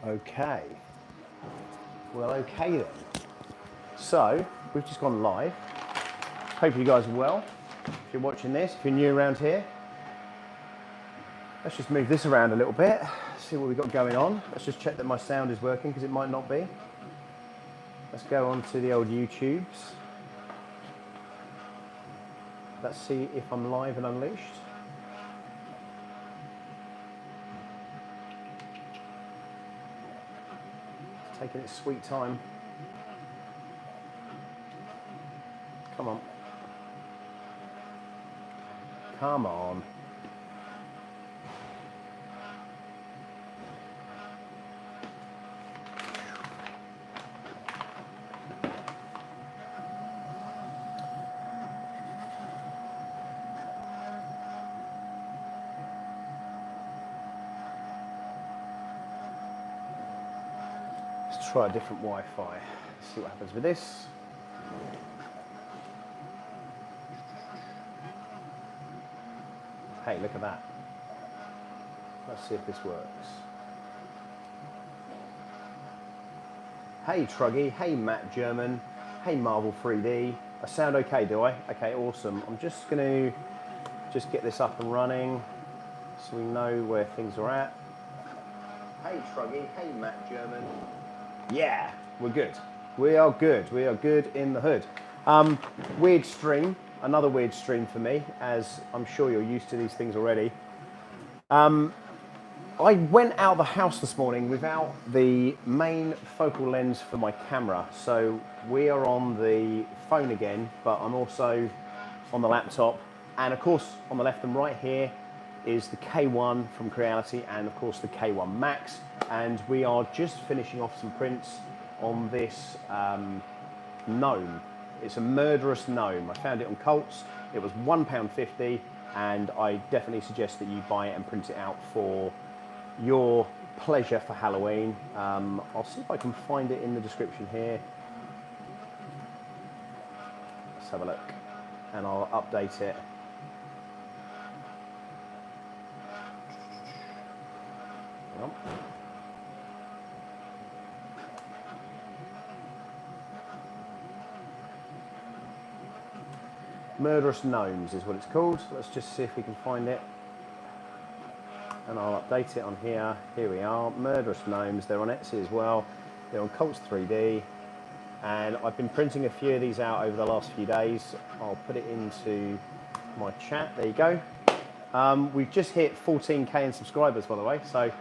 Okay. Well, okay then. So, we've just gone live. Hope you guys are well. If you're watching this, if you're new around here, let's just move this around a little bit, see what we've got going on. Let's just check that my sound is working, because it might not be. Let's go on to the old YouTubes. Let's see if I'm live and unleashed. It's taking its sweet time. Come on. Come on. Let's try a different Wi-Fi. See what happens with this. Hey, look at that. Let's see if this works. Hey Truggy, hey Matt German, hey Marvel 3D. I sound okay, do I? Okay, awesome. I'm just gonna get this up and running so we know where things are at. Hey Truggy, hey Matt German. Yeah, we're good. We are good. We are good in the hood. Weird stream, another weird stream for me, as I'm sure you're used to these things already. I went out of the house this morning without the main focal lens for my camera, so we are on the phone again, but I'm also on the laptop, and of course on the left and right here is the K1 from Creality, and of course the K1 Max, and we are just finishing off some prints on this gnome. It's a murderous gnome. I found it on Colts. It was £1.50, and I definitely suggest that you buy it and print it out for your pleasure for Halloween. I'll see if I can find it in the description here. Let's have a look, and I'll update it. Hang on. Murderous Gnomes is what it's called. Let's just see if we can find it. And I'll update it on here. Here we are, Murderous Gnomes. They're on Etsy as well. They're on Colts 3D. And I've been printing a few of these out over the last few days. I'll put it into my chat. There you go. We've just hit 14K in subscribers, by the way, so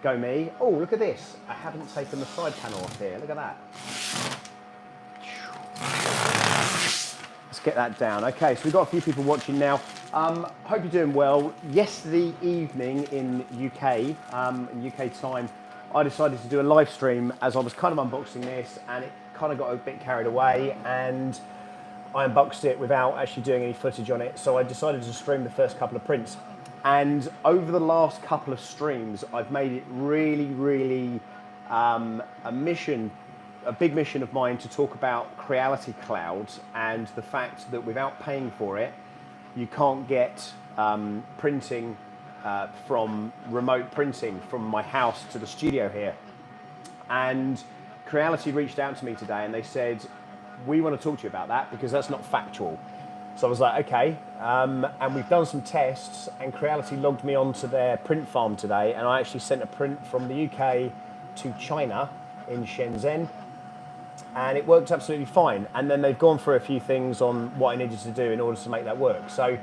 go me. Oh, look at this. I haven't taken the side panel off here. Look at that. Let's get that down. Okay, so we've got a few people watching now. Hope you're doing well. Yesterday evening in UK time, I decided to do a live stream as I was kind of unboxing this, and it kind of got a bit carried away, and I unboxed it without actually doing any footage on it. So I decided to stream the first couple of prints. And over the last couple of streams, I've made it really a big mission of mine to talk about Creality Cloud and the fact that without paying for it, you can't get printing from remote printing from my house to the studio here. And Creality reached out to me today and they said, we want to talk to you about that because that's not factual. So I was like, okay. And we've done some tests, and Creality logged me onto their print farm today, and I actually sent a print from the UK to China in Shenzhen, and it worked absolutely fine. And then they've gone through a few things on what I needed to do in order to make that work. So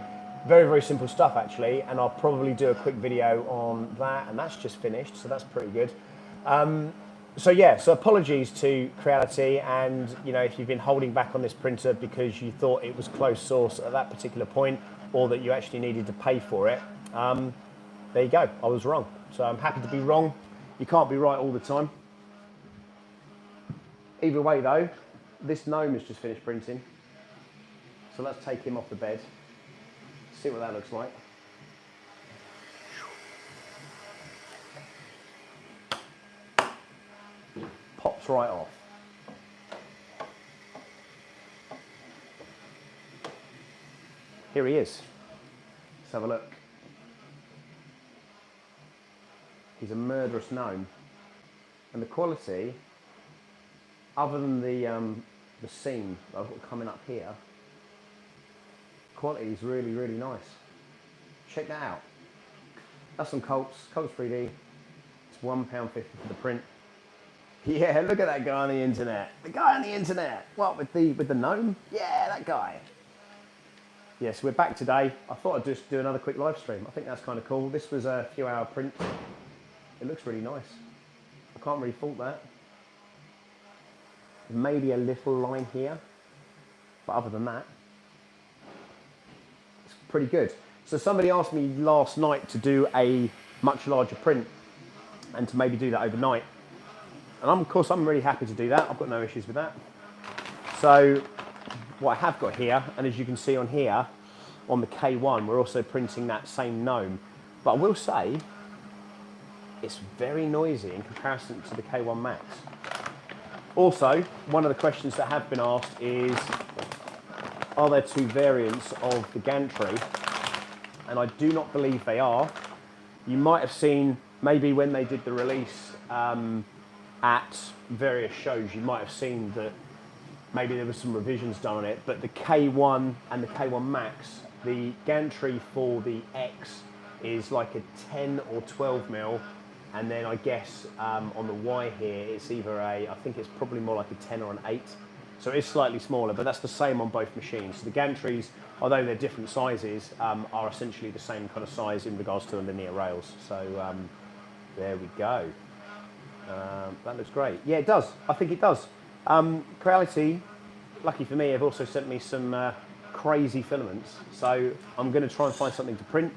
very simple stuff actually, and I'll probably do a quick video on that, and that's just finished, so that's pretty good. So yeah, so apologies to Creality, and you know, if you've been holding back on this printer because you thought it was closed source at that particular point, or that you actually needed to pay for it, there you go, I was wrong. So I'm happy to be wrong. You can't be right all the time. Either way though, this gnome has just finished printing. So let's take him off the bed, see what that looks like. Pops right off. Here he is. Let's have a look. He's a murderous gnome. And the quality, other than the seam that I've got coming up here, quality is really, really nice. Check that out. That's on Colts 3D. It's £1.50 for the print. Yeah, look at that guy on the internet. The guy on the internet. What, with the gnome? Yeah, that guy. Yes, we're back today. I thought I'd just do another quick live stream. I think that's kind of cool. This was a few hour print. It looks really nice. I can't really fault that. Maybe a little line here, but other than that, it's pretty good. So somebody asked me last night to do a much larger print and to maybe do that overnight. And of course, I'm really happy to do that. I've got no issues with that. So what I have got here, and as you can see on here, on the K1, we're also printing that same gnome. But I will say, it's very noisy in comparison to the K1 Max. Also, one of the questions that have been asked is, are there two variants of the gantry? And I do not believe they are. You might have seen, maybe when they did the release at various shows, you might have seen that maybe there was some revisions done on it, but the K1 and the K1 Max, the gantry for the X is like a 10 or 12 mil, and then I guess on the Y here, it's either I think it's probably more like a 10 or an 8. So it's slightly smaller, but that's the same on both machines. So the gantries, although they're different sizes, are essentially the same kind of size in regards to the linear rails. So there we go. That looks great. Yeah, it does. I think it does. Creality, lucky for me, have also sent me some crazy filaments. So I'm going to try and find something to print,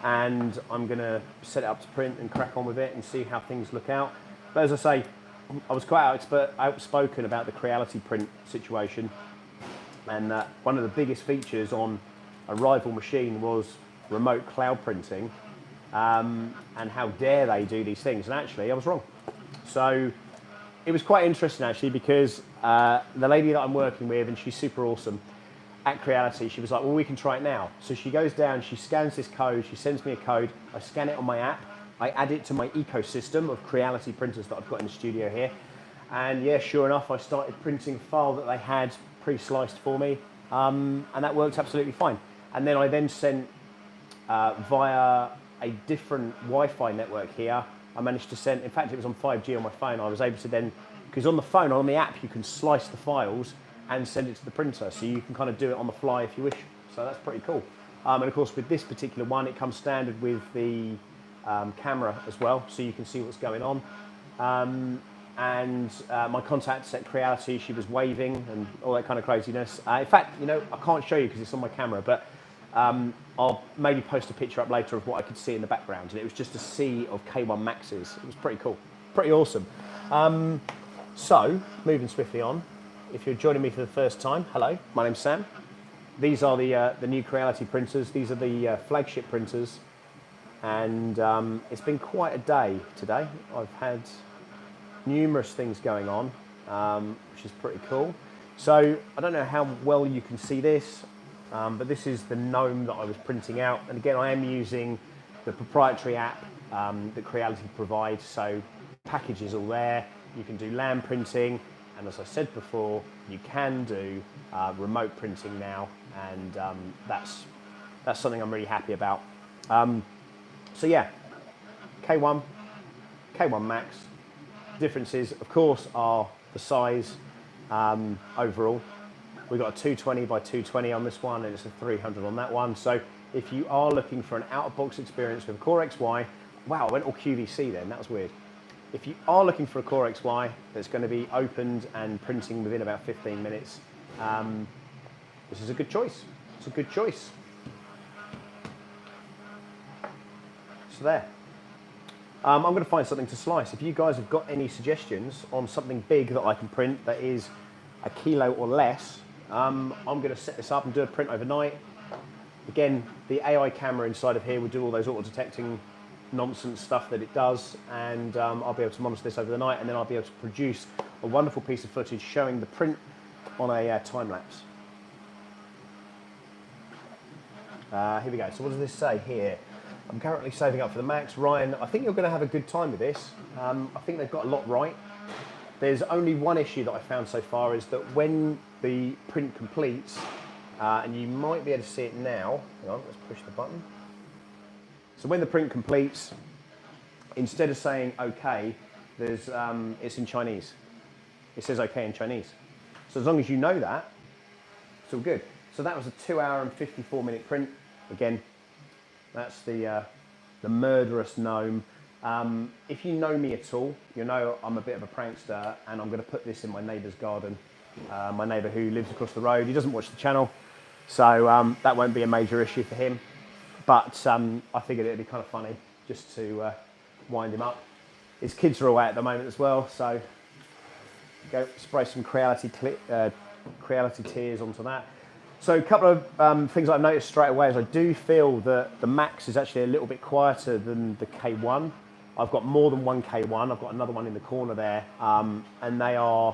and I'm going to set it up to print and crack on with it and see how things look out. But as I say, I was quite outspoken about the Creality print situation, and one of the biggest features on a rival machine was remote cloud printing, and how dare they do these things. And actually, I was wrong. So it was quite interesting actually, because the lady that I'm working with, and she's super awesome, at Creality, she was like, well, we can try it now. So she goes down, she scans this code, she sends me a code, I scan it on my app, I add it to my ecosystem of Creality printers that I've got in the studio here. And yeah, sure enough, I started printing a file that they had pre-sliced for me, and that worked absolutely fine. And then I then sent, via a different Wi-Fi network here, I managed to send, in fact it was on 5G on my phone, I was able to then, because on the phone, on the app, you can slice the files and send it to the printer, so you can kind of do it on the fly if you wish. So that's pretty cool. And of course with this particular one, it comes standard with the camera as well, so you can see what's going on. My contact at Creality, she was waving and all that kind of craziness. In fact, you know, I can't show you because it's on my camera, but I'll maybe post a picture up later of what I could see in the background, and it was just a sea of K1 Maxes. It was pretty cool, pretty awesome. So, moving swiftly on, if you're joining me for the first time, hello, my name's Sam. These are the new Creality printers. These are the flagship printers, and it's been quite a day today. I've had numerous things going on, which is pretty cool. So I don't know how well you can see this, but this is the gnome that I was printing out. And again, I am using the proprietary app that Creality provides. So package is all there. You can do land printing, and as I said before, you can do remote printing now, and that's something I'm really happy about. So yeah, K1 Max. Differences, of course, are the size overall. We've got a 220 by 220 on this one, and it's a 300 on that one. So if you are looking for an out-of-box experience with a Core XY, wow, I went all QVC then, that was weird. If you are looking for a Core XY that's going to be opened and printing within about 15 minutes, this is a good choice. It's a good choice. So there. I'm going to find something to slice. If you guys have got any suggestions on something big that I can print that is a kilo or less, I'm going to set this up and do a print overnight. Again, the AI camera inside of here will do all those auto-detecting nonsense stuff that it does, and I'll be able to monitor this over the night, and then I'll be able to produce a wonderful piece of footage showing the print on a time-lapse. Here we go. So what does this say here? I'm currently saving up for the Max. Ryan, I think you're going to have a good time with this. I think they've got a lot right. There's only one issue that I found so far is that when the print completes, and you might be able to see it now. Hang on, let's push the button. So when the print completes, instead of saying OK, there's, it's in Chinese. It says OK in Chinese. So as long as you know that, it's all good. So that was a 2 hour and 54 minute print. Again, that's the murderous gnome. If you know me at all, you know I'm a bit of a prankster, and I'm going to put this in my neighbour's garden. My neighbour who lives across the road, he doesn't watch the channel, so that won't be a major issue for him. But I figured it'd be kind of funny just to wind him up. His kids are away at the moment as well, so go spray some Creality tears onto that. So a couple of things I've noticed straight away is I do feel that the Max is actually a little bit quieter than the K1. I've got more than one K1. I've got another one in the corner there, and they are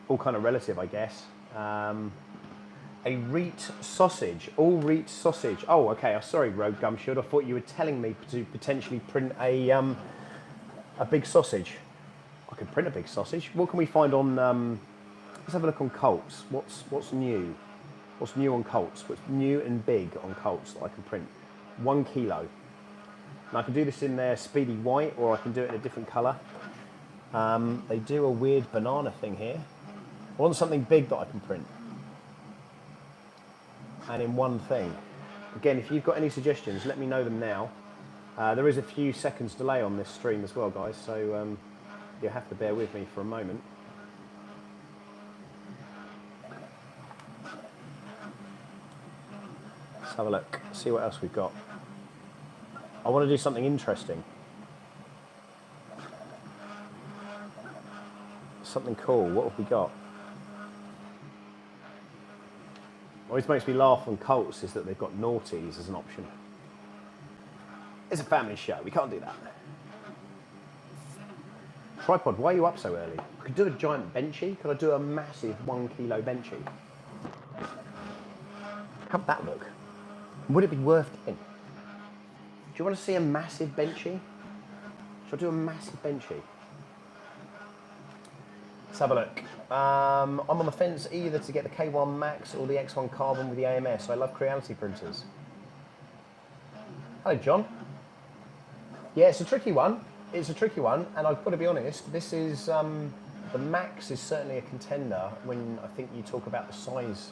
all kind of relative, I guess. A Reet sausage, all Reet sausage. Oh, okay. Sorry, Rogue Gumshield. I thought you were telling me to potentially print a big sausage. I could print a big sausage. What can we find on? Let's have a look on Colts. What's new? What's new on Colts? What's new and big on Colts that I can print? 1 kilo. And I can do this in their Speedy White, or I can do it in a different colour. They do a weird banana thing here. I want something big that I can print. And in one thing. Again, if you've got any suggestions, let me know them now. There is a few seconds delay on this stream as well, guys, so you'll have to bear with me for a moment. Let's have a look, see what else we've got. I want to do something interesting. Something cool. What have we got? What always makes me laugh on Colts is that they've got naughties as an option. It's a family show, we can't do that. Tripod, why are you up so early? I could do a giant benchy. Could I do a massive 1 kilo benchy? How would that look? Would it be worth getting? Do you want to see a massive benchy? Shall I do a massive benchy? Let's have a look. I'm on the fence either to get the K1 Max or the X1 Carbon with the AMS. I love Creality printers. Hello, John. Yeah, it's a tricky one. It's a tricky one, and I've got to be honest, this is, the Max is certainly a contender when I think you talk about the size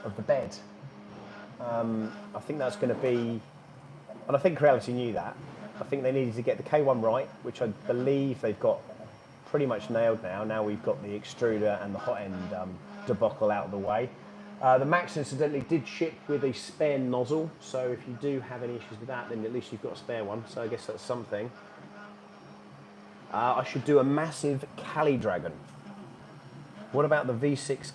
of the bed. I think that's going to be, and I think Creality knew that. I think they needed to get the K1 right, which I believe they've got pretty much nailed now. Now we've got the extruder and the hot end debacle out of the way. The Max incidentally did ship with a spare nozzle, so if you do have any issues with that, then at least you've got a spare one, so I guess that's something. I should do a massive Cali Dragon. What about the V6?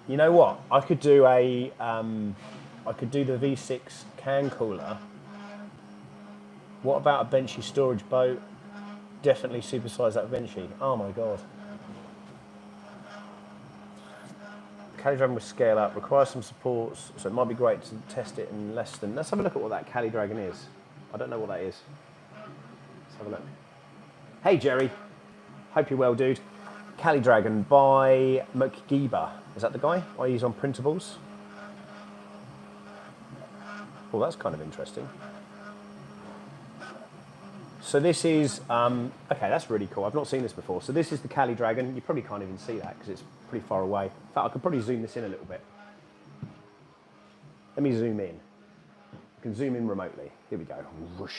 You know what? I could do a, I could do the V6 can cooler. What about a benchy storage boat? Definitely supersize that benchy. Oh my god. Cali Dragon with scale up, requires some supports, so it might be great to test it in less than. Let's have a look at what that Cali Dragon is. I don't know what that is. Let's have a look. Hey Jerry, hope you're well, dude. Cali Dragon by McGeeba. Is that the guy I use on printables? Well, that's kind of interesting. So this is, okay, that's really cool. I've not seen this before. So this is the Cali Dragon. You probably can't even see that because it's pretty far away. In fact, I could probably zoom this in a little bit. Let me zoom in. I can zoom in remotely. Here we go. Whoosh.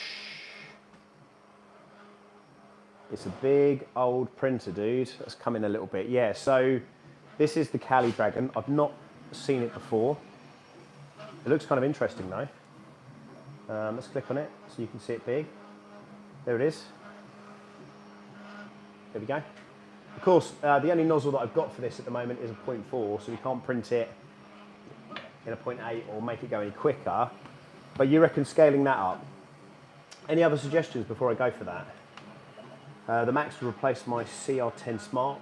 It's a big old printer, dude. Let's come in a little bit. Yeah, so this is the Cali Dragon. I've not seen it before. It looks kind of interesting though. Let's click on it so you can see it big. There it is. There we go. Of course, the only nozzle that I've got for this at the moment is a 0.4, so we can't print it in a 0.8 or make it go any quicker. But you reckon scaling that up? Any other suggestions before I go for that? The Max will replace my CR10 Smart.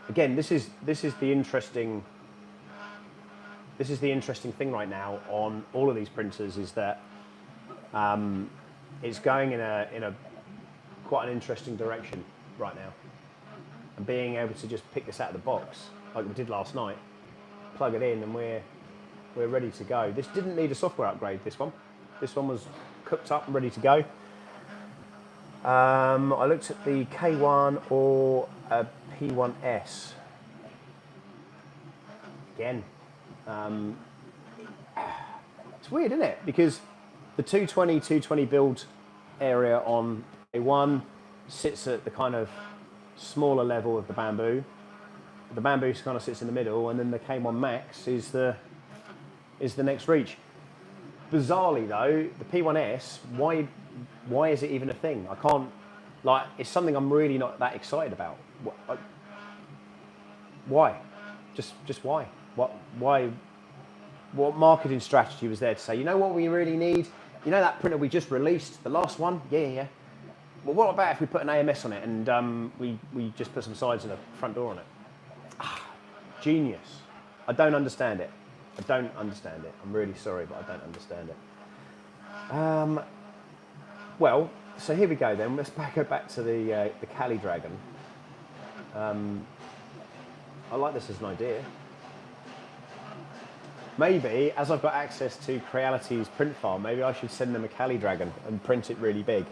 Again, this is the interesting thing right now on all of these printers is that It's going in a quite an interesting direction right now. And being able to just pick this out of the box, like we did last night, plug it in, and we're ready to go. This didn't need a software upgrade, this one. This one was cooked up and ready to go. I looked at the K1 or a P1S. Again, it's weird, isn't it? Because the 220 build area on K1 sits at the kind of smaller level of the Bamboo. The Bamboo kind of sits in the middle, and then the K1 Max is the next reach. Bizarrely though, the P1S, why is it even a thing? I can't, like, it's something I'm really not that excited about. Why? Just why? Why? What marketing strategy was there to say, you know what we really need? You know that printer we just released, the last one? Yeah. Well, what about if we put an AMS on it and we just put some sides and a front door on it? Genius. I don't understand it. I'm really sorry, but I don't understand it. Well, so here we go then. Let's go back to the Cali Dragon. I like this as an idea. Maybe, as I've got access to Creality's print farm, maybe I should send them a Cali Dragon and print it really big.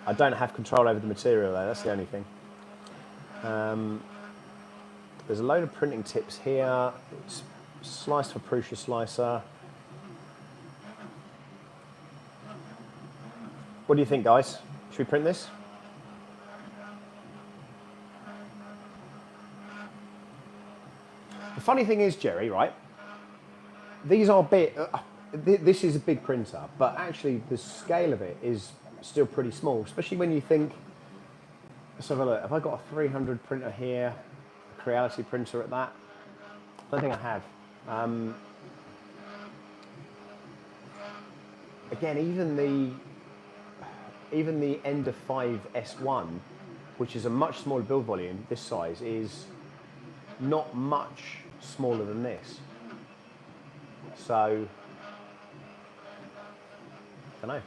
I don't have control over the material though, that's the only thing. There's a load of printing tips here. It's slice for Prusa slicer. What do you think, guys? Should we print this? The funny thing is, Jerry, right? These are big. This is a big printer, but actually the scale of it is still pretty small, especially when you think. Let's have a look. Have I got a 300 printer here? A Creality printer at that? I don't think I have. Again, even the Ender 5 S1, which is a much smaller build volume, this size, is not much smaller than this. So, I don't know.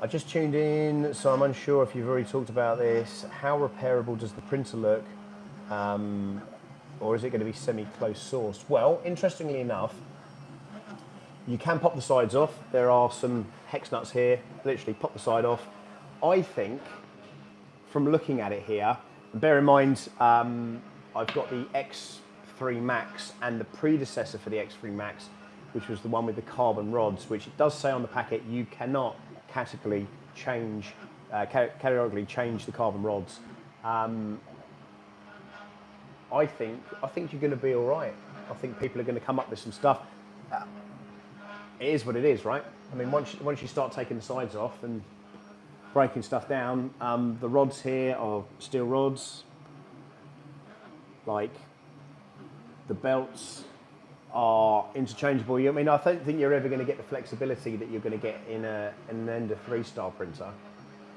I just tuned in, so I'm unsure if you've already talked about this. How repairable does the printer look? Or is it going to be semi-close sourced? Well, interestingly enough, you can pop the sides off. There are some hex nuts here, literally pop the side off. I think, from looking at it here, bear in mind, I've got the X3 Max and the predecessor for the X3 Max, which was the one with the carbon rods, which it does say on the packet, you cannot categorically change the carbon rods. I think you're going to be all right. I think people are going to come up with some stuff. It is what it is, right? I mean, once you start taking the sides off and breaking stuff down, the rods here are steel rods. Like, the belts are interchangeable. I mean, I don't think you're ever going to get the flexibility that you're going to get in an Ender 3 style printer.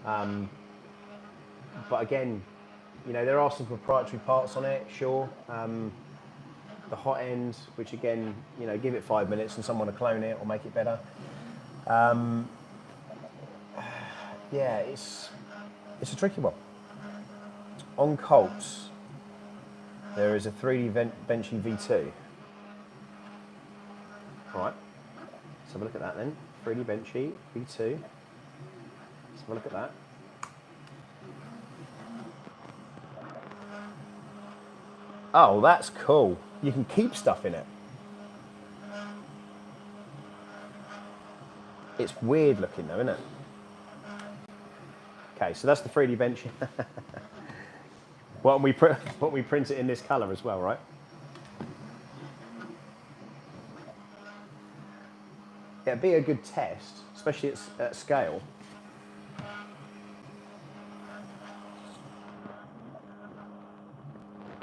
But again, you know, there are some proprietary parts on it, sure. The hot end, which again, you know, give it 5 minutes and someone will clone it or make it better. Yeah, it's a tricky one. On Colts, there is a 3D Benchy V2. All right, let's have a look at that then. 3D Benchy V2. Let's have a look at that. Oh, that's cool. You can keep stuff in it. It's weird looking though, isn't it? Okay, so that's the 3D Benchy. Well, we print it in this colour as well, right? It'd be a good test, especially at scale.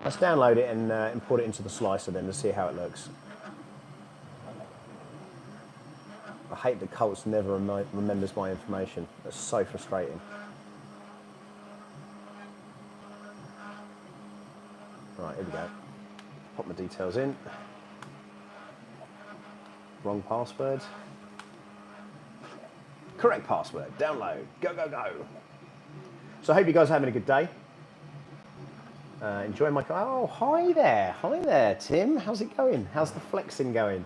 Let's download it and import it into the slicer then to see how it looks. I hate that Colts never remembers my information. That's so frustrating. Right, here we go. Pop my details in. Wrong password. Correct password. Download. Go, go, go. So I hope you guys are having a good day. Enjoying my... Oh, hi there. Hi there, Tim. How's it going? How's the flexing going?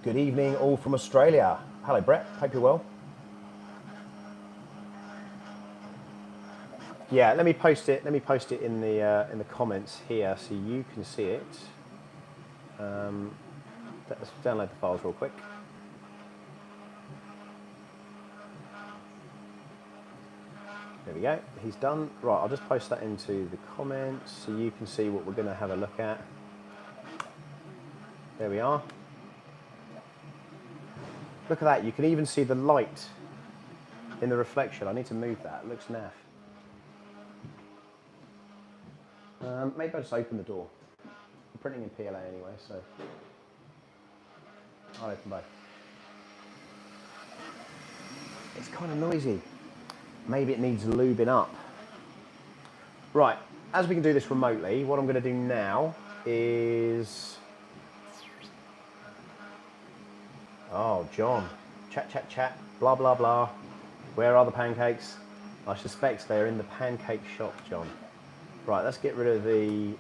Good evening, all from Australia. Hello, Brett. Hope you're well. Yeah, let me post it. Let me post it in the comments here so you can see it. Let's download the files real quick. There we go. He's done. Right, I'll just post that into the comments so you can see what we're going to have a look at. There we are. Look at that. You can even see the light in the reflection. I need to move that. It looks naff. Maybe I'll just open the door. I'm printing in PLA anyway, so I'll open both. It's kind of noisy. Maybe it needs lubing up. Right, as we can do this remotely, what I'm going to do now is... Oh, John. Chat, chat, chat. Blah, blah, blah. Where are the pancakes? I suspect they're in the pancake shop, John. Right, let's get rid of the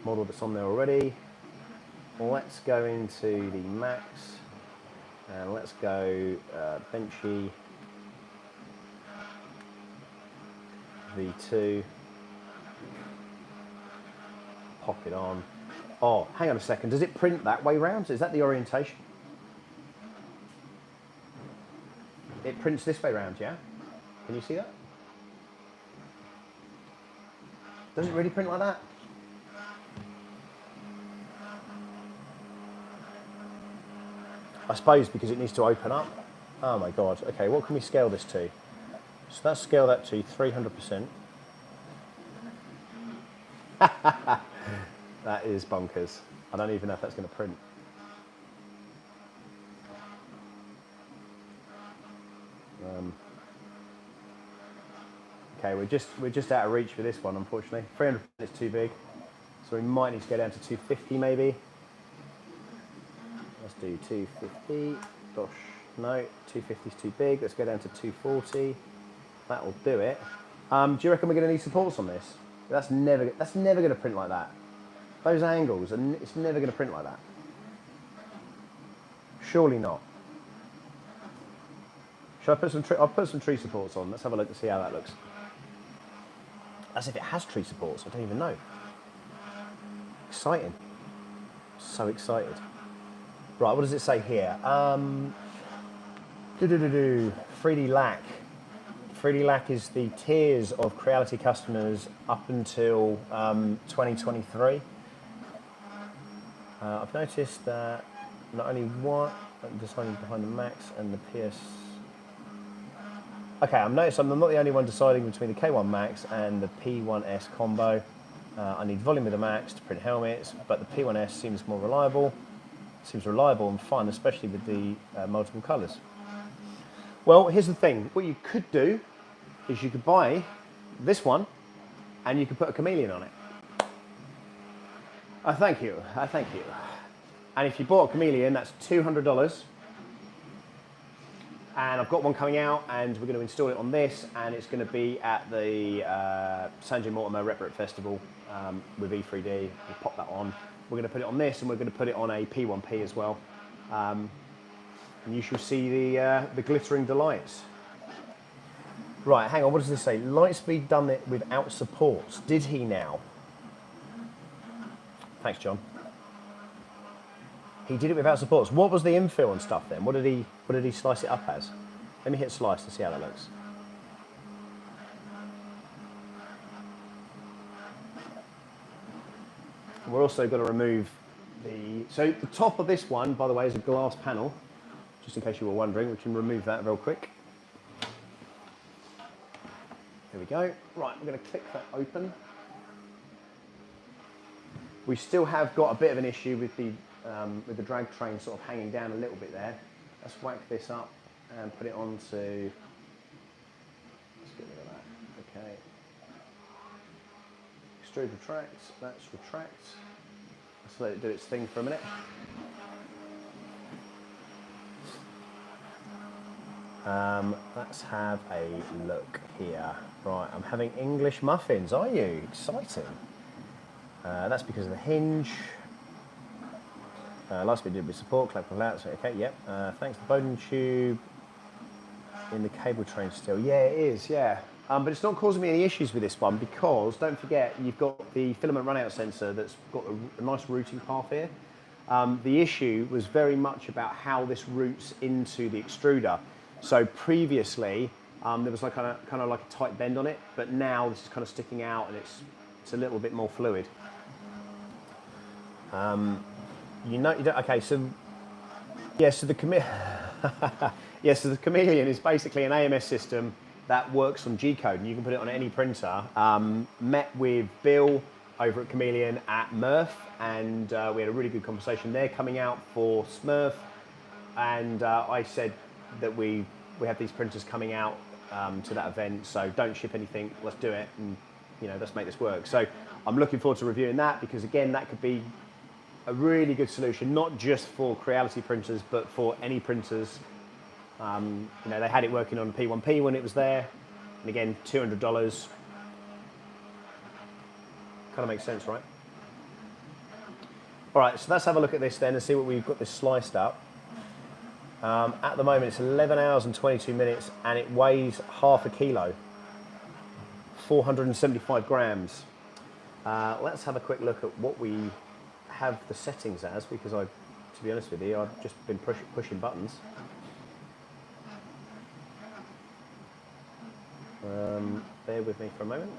model that's on there already. Let's go into the Max. And let's go Benchy V2. Pop it on. Oh, hang on a second. Does it print that way round? Is that the orientation? It prints this way round, yeah? Can you see that? Does it really print like that? I suppose because it needs to open up. Oh my God. Okay, what can we scale this to? So let's scale that to 300%. That is bonkers. I don't even know if that's going to print. Okay, we're just out of reach for this one, unfortunately. 300% is too big, so we might need to go down to 250 maybe. Let's do 250. Gosh, no, 250 is too big. Let's go down to 240. That'll do it. Do you reckon we're going to need supports on this? That's never going to print like that. Those angles, and it's never going to print like that. Surely not. Should I put some? I'll put some tree supports on. Let's have a look to see how that looks. As if it has tree supports. I don't even know. Exciting. So excited. Right, what does it say here? 3D lac. 3D lac is the tiers of Creality customers up until 2023. I've noticed that not only one deciding behind the Max and the PS. Okay, I've noticed I'm not the only one deciding between the K1 Max and the P1S combo. I need volume with the Max to print helmets, but the P1S seems more reliable. Seems reliable and fun, especially with the multiple colours. Well, here's the thing. What you could do is you could buy this one and you could put a chameleon on it. Oh, thank you. Thank you. And if you bought a chameleon, that's $200. And I've got one coming out, and we're going to install it on this, and it's going to be at the San Jose Mortimer Rep Festival with E3D. We'll pop that on. We're going to put it on this, and we're going to put it on a P1P as well. And you shall see the glittering delights. Right, hang on, what does this say? Lightspeed done it without supports. Did he now? Thanks, John. He did it without supports. What was the infill and stuff then? What did he slice it up as? Let me hit slice to see how that looks. We're also going to remove so the top of this one, by the way, is a glass panel, just in case you were wondering. We can remove that real quick. There we go. Right, we're going to click that open. We still have got a bit of an issue with the drag train sort of hanging down a little bit there. Let's whack this up and put it onto. Let's get rid of that. Okay. Extrude retracts. That's retract. Let's let it do its thing for a minute. Let's have a look here. Right, I'm having English muffins, are you? Exciting. That's because of the hinge. Last bit did with support, clap for out. Okay, yep. Thanks to Bowden tube in the cable train still. Yeah, it is, yeah. But it's not causing me any issues with this one because, don't forget, you've got the filament runout sensor that's got a nice routing path here. The issue was very much about how this routes into the extruder. So previously, there was like kind of like a tight bend on it, but now this is kind of sticking out and it's a little bit more fluid. Okay, so yeah, so the the Chameleon is basically an AMS system that works on G-code, and you can put it on any printer. Met with Bill over at Chameleon at Murph, and we had a really good conversation. They're coming out for Smurf, and I said that we have these printers coming out to that event, so don't ship anything, let's do it, and let's make this work. So I'm looking forward to reviewing that, because again, that could be a really good solution, not just for Creality printers, but for any printers. They had it working on P1P when it was there, and again, $200. Kind of makes sense, right? All right, so let's have a look at this then and see what we've got this sliced up. At the moment, it's 11 hours and 22 minutes, and it weighs half a kilo, 475 grams. Let's have a quick look at what we have the settings as, because to be honest with you, I've just been pushing buttons. Bear with me for a moment.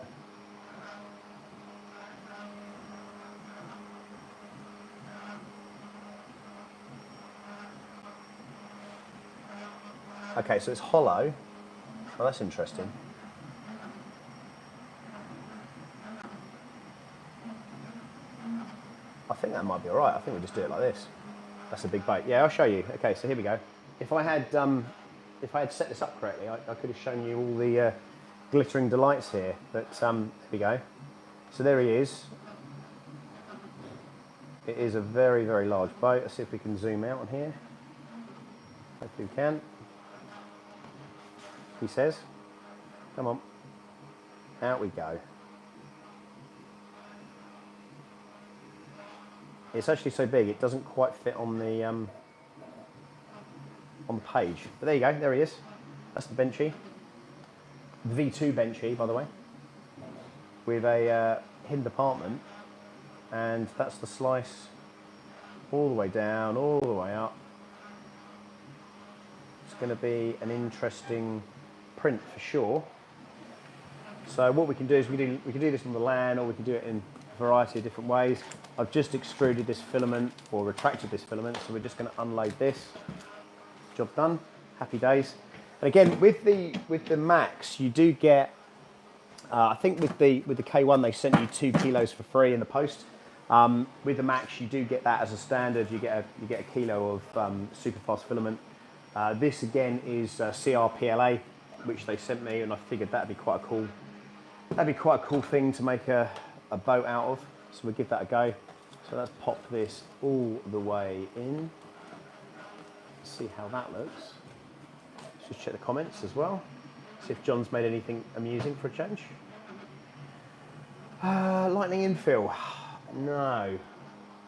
Okay, so it's hollow. Oh, that's interesting. I think that might be all right. I think we'll just do it like this. That's a big boat. Yeah, I'll show you. Okay, so here we go. If I had set this up correctly, I could have shown you all the glittering delights here. But there we go. So there he is. It is a very, very large boat. Let's see if we can zoom out on here. Hopefully we can. He says, come on. Out we go. It's actually so big it doesn't quite fit on the page. But there you go, there he is. That's the Benchy. The V2 Benchy, by the way, with a hidden department, and that's the slice all the way down, all the way up. It's going to be an interesting print for sure. So what we can do is we can do this on the LAN, or we can do it in a variety of different ways. I've just extruded this filament, or retracted this filament, so we're just going to unload this. Job done. Happy days. And again, with the Max, you do get. I think with the K1 they sent you 2 kilos for free in the post. With the Max, you do get that as a standard. You get a kilo of super fast filament. This again is CRPLA, which they sent me, and I figured that'd be quite a cool thing to make a boat out of. So we'll give that a go. So let's pop this all the way in. See how that looks. Let's just check the comments as well. See if John's made anything amusing for a change. Lightning infill. No.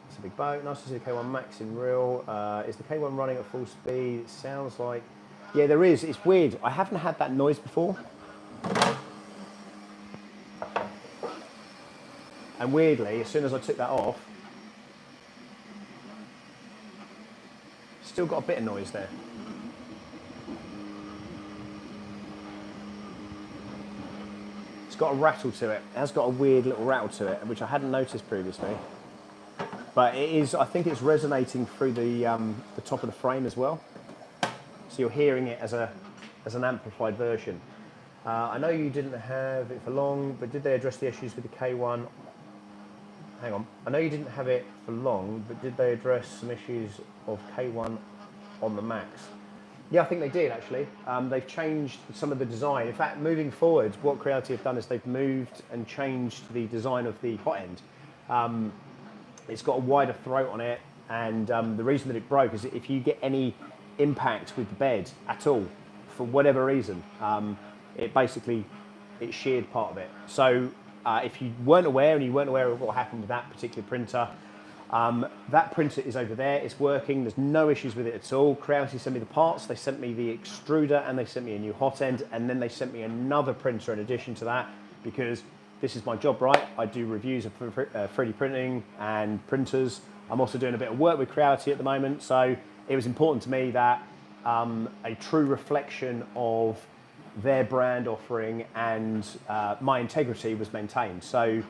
It's a big boat. Nice to see the K1 Max in real. Is the K1 running at full speed? It sounds like... Yeah, there is. It's weird. I haven't had that noise before. And weirdly, as soon as I took that off, still got a bit of noise there. It's got a rattle to it. It has got a weird little rattle to it, which I hadn't noticed previously. But it is, I think it's resonating through the top of the frame as well. So you're hearing it as an amplified version. I know you didn't have it for long, but did they address the issues with the K1? Hang on. I know you didn't have it for long, but did they address some issues of K1 on the Max? Yeah, I think they did actually. They've changed some of the design. In fact, moving forward, what Creality have done is they've moved and changed the design of the hot end. It's got a wider throat on it, and the reason that it broke is if you get any impact with the bed at all for whatever reason, it sheared part of it. So if you weren't aware and you weren't aware of what happened with that particular printer, that printer is over there, it's working, there's no issues with it at all. Creality sent me the parts, they sent me the extruder, and they sent me a new hot end, and then they sent me another printer in addition to that, because this is my job, right? I do reviews of 3D printing and printers. I'm also doing a bit of work with Creality at the moment, so it was important to me that a true reflection of their brand offering and my integrity was maintained. So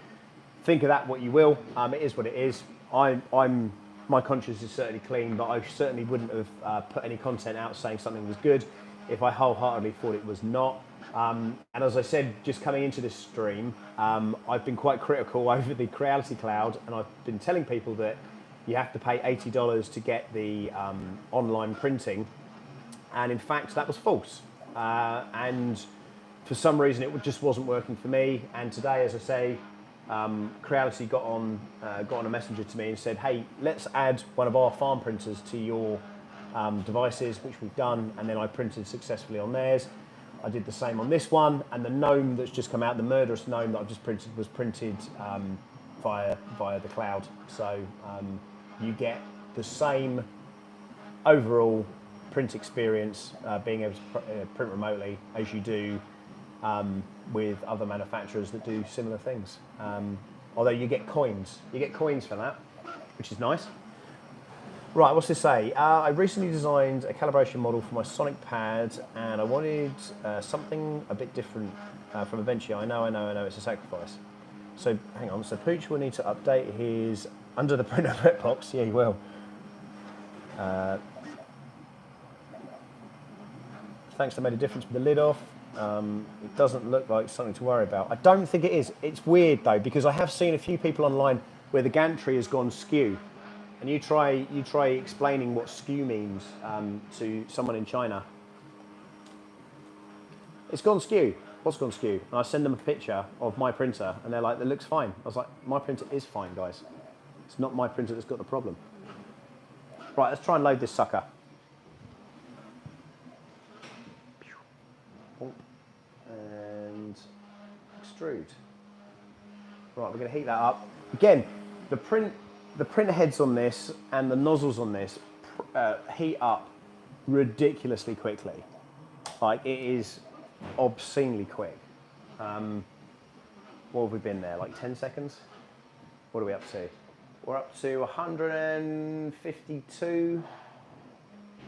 think of that what you will. It is what it is. My conscience is certainly clean, but I certainly wouldn't have put any content out saying something was good if I wholeheartedly thought it was not. And as I said, just coming into this stream, I've been quite critical over the Creality Cloud, and I've been telling people that you have to pay $80 to get the online printing, and in fact that was false. And for some reason it just wasn't working for me. And today, as I say, Creality got on a messenger to me and said, hey, let's add one of our farm printers to your devices, which we've done, and then I printed successfully on theirs. I did the same on this one, and the gnome that's just come out, the murderous gnome that I've just printed, was printed via the cloud. So you get the same overall print experience being able to print remotely as you do with other manufacturers that do similar things. Although you get coins for that, which is nice. Right, what's this say? I recently designed a calibration model for my Sonic pad, and I wanted something a bit different from Aventia. I know, it's a sacrifice. So hang on, so Pooch will need to update his under the printer prep box. Yeah, he will. Thanks, that made a difference with the lid off. It doesn't look like something to worry about. I don't think it is. It's weird though, because I have seen a few people online where the gantry has gone skew. And you try explaining what skew means to someone in China. It's gone skew. What's gone skew? And I send them a picture of my printer, and they're like, "It looks fine." I was like, "My printer is fine, guys. It's not my printer that's got the problem." Right, let's try and load this sucker. And extrude. Right, we're going to heat that up. Again, the print heads on this and the nozzles on this heat up ridiculously quickly. Like, it is obscenely quick. What have we been there, like 10 seconds? What are we up to? We're up to 152,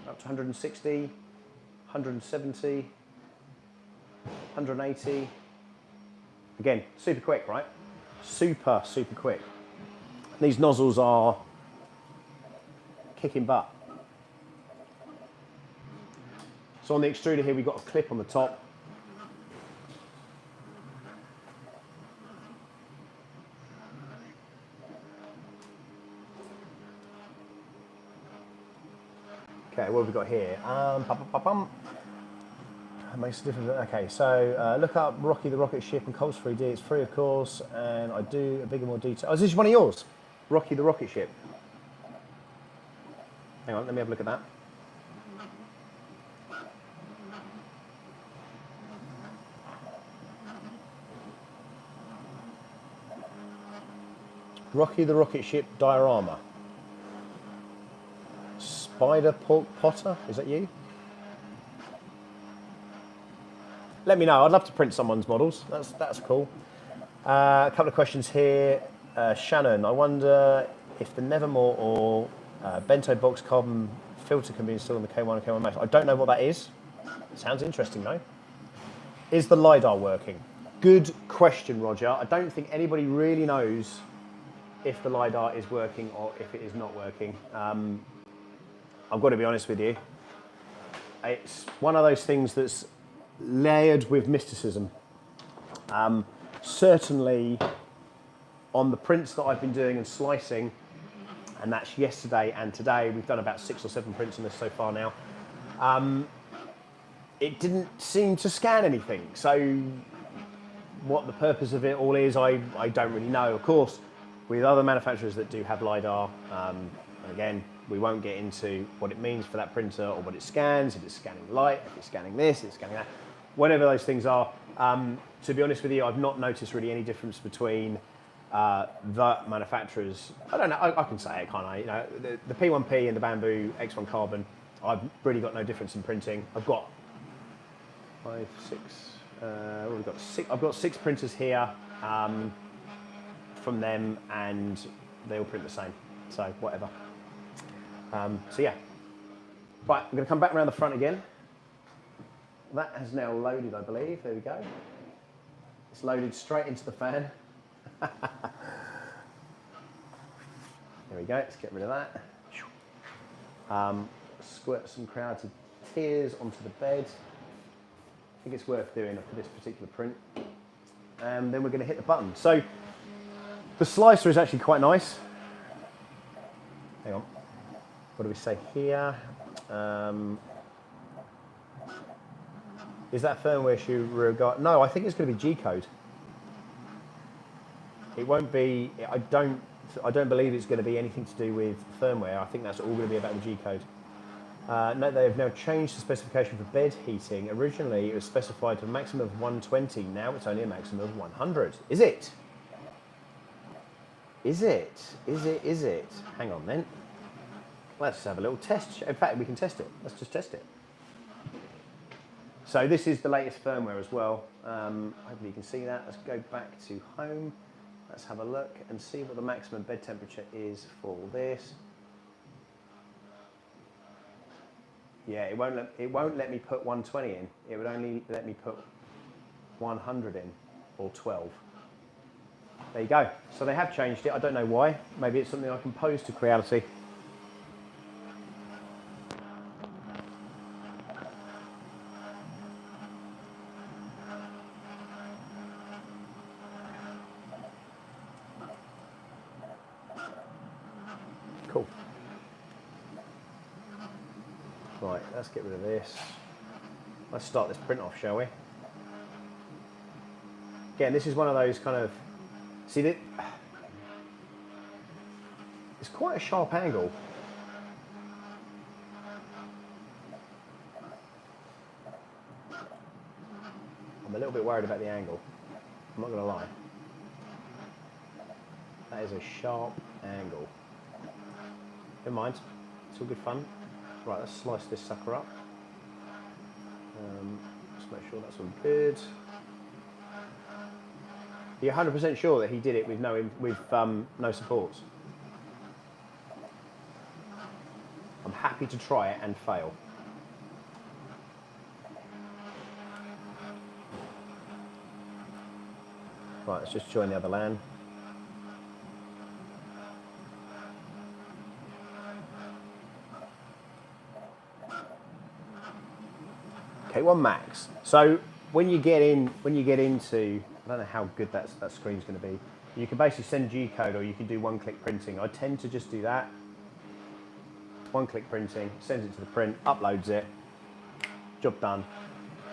up to 160, 170, 180. Again, super quick, right? Super quick. These nozzles are kicking butt. So on the extruder here, we've got a clip on the top. Okay, what have we got here? Makes a difference. Okay, so look up Rocky the Rocket Ship and Colts 3D. It's free, of course, and I do a bigger, more detail. Oh, is this one of yours? Rocky the Rocket Ship. Hang on, let me have a look at that. Rocky the Rocket Ship diorama. Spider Pork Potter, is that you? Let me know. I'd love to print someone's models. That's cool. A couple of questions here. Shannon, I wonder if the Nevermore or Bento Box carbon filter can be installed on the K1 and K1 Max. I don't know what that is. Sounds interesting though. Is the LiDAR working? Good question, Roger. I don't think anybody really knows if the LiDAR is working or if it is not working. I've got to be honest with you. It's one of those things that's layered with mysticism. Certainly on the prints that I've been doing and slicing, and that's yesterday and today, we've done about 6 or 7 prints on this so far now, it didn't seem to scan anything. So what the purpose of it all is, I don't really know. Of course, with other manufacturers that do have LiDAR, And again, we won't get into what it means for that printer or what it scans, if it's scanning light, if it's scanning this, if it's scanning that, whatever those things are. To be honest with you, I've not noticed really any difference between the manufacturers. I don't know, I can say it, can't I? You know, the P1P and the Bamboo X1 Carbon, I've really got no difference in printing. I've got what have we got? I've got 6 printers here from them, and they all print the same. So whatever. So yeah. Right, I'm going to come back around the front again. That has now loaded, I believe. There we go. It's loaded straight into the fan. There we go. Let's get rid of that. Squirt some Creality tears onto the bed. I think it's worth doing for this particular print. And then we're going to hit the button. So the slicer is actually quite nice. Hang on. What do we say here? Is that firmware issue regard? No, I think it's going to be G-code. It won't be. I don't believe it's going to be anything to do with firmware. I think that's all going to be about the G-code. Note they have now changed the specification for bed heating. Originally, it was specified to a maximum of 120. Now it's only a maximum of 100. Is it? Is it? Is it? Is it? Hang on then. Let's have a little test. In fact, we can test it. Let's just test it. So this is the latest firmware as well. Hopefully you can see that. Let's go back to home. Let's have a look and see what the maximum bed temperature is for this. Yeah, it won't let me put 120 in. It would only let me put 100 in, or 12. There you go. So they have changed it. I don't know why. Maybe it's something I can pose to Creality. Cool. Right, let's get rid of this. Let's start this print off, shall we? Again, this is one of those kind of, see that it's quite a sharp angle. I'm a little bit worried about the angle. I'm not going to lie. That is a sharp angle. Never mind, it's all good fun. Right, let's slice this sucker up. Just make sure that's all good. You're 100% sure that he did it with no supports? I'm happy to try it and fail. Right, let's just join the other LAN. K1 Max. So when you get into, I don't know how good that screen's going to be. You can basically send G-code, or you can do one-click printing. I tend to just do that. One-click printing, sends it to the print, uploads it, job done,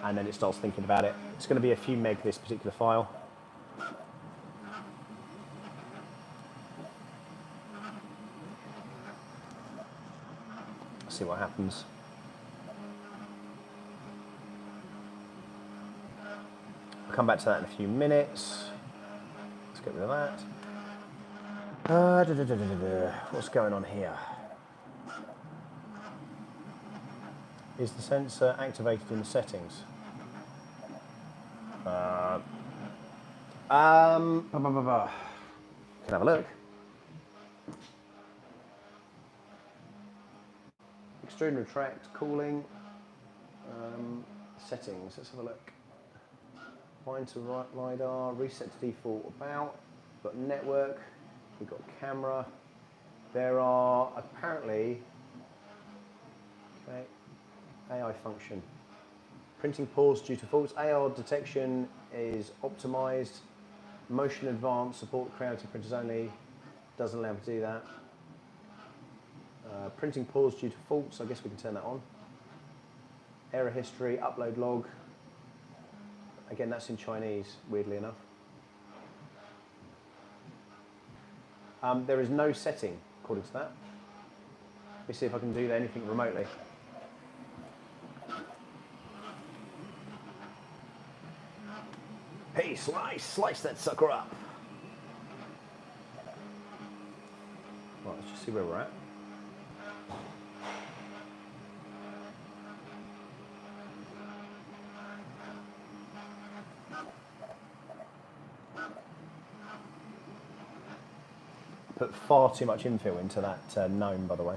and then it starts thinking about it. It's going to be a few meg, this particular file. Let's see what happens. I'll come back to that in a few minutes. Let's get rid of that. What's going on here? Is the sensor activated in the settings? Can have a look. Extrude and retract, cooling, settings. Let's have a look. Bind to LiDAR, reset to default about. We've got network, we've got camera. There are apparently, okay, AI function. Printing pause due to faults. AR detection is optimized. Motion advanced, support Creality printers only. Doesn't allow me to do that. Printing pause due to faults, I guess we can turn that on. Error history, upload log. Again, that's in Chinese, weirdly enough. There is no setting according to that. Let me see if I can do anything remotely. Hey, slice that sucker up. Right, let's just see where we're at. Put far too much infill into that gnome, by the way.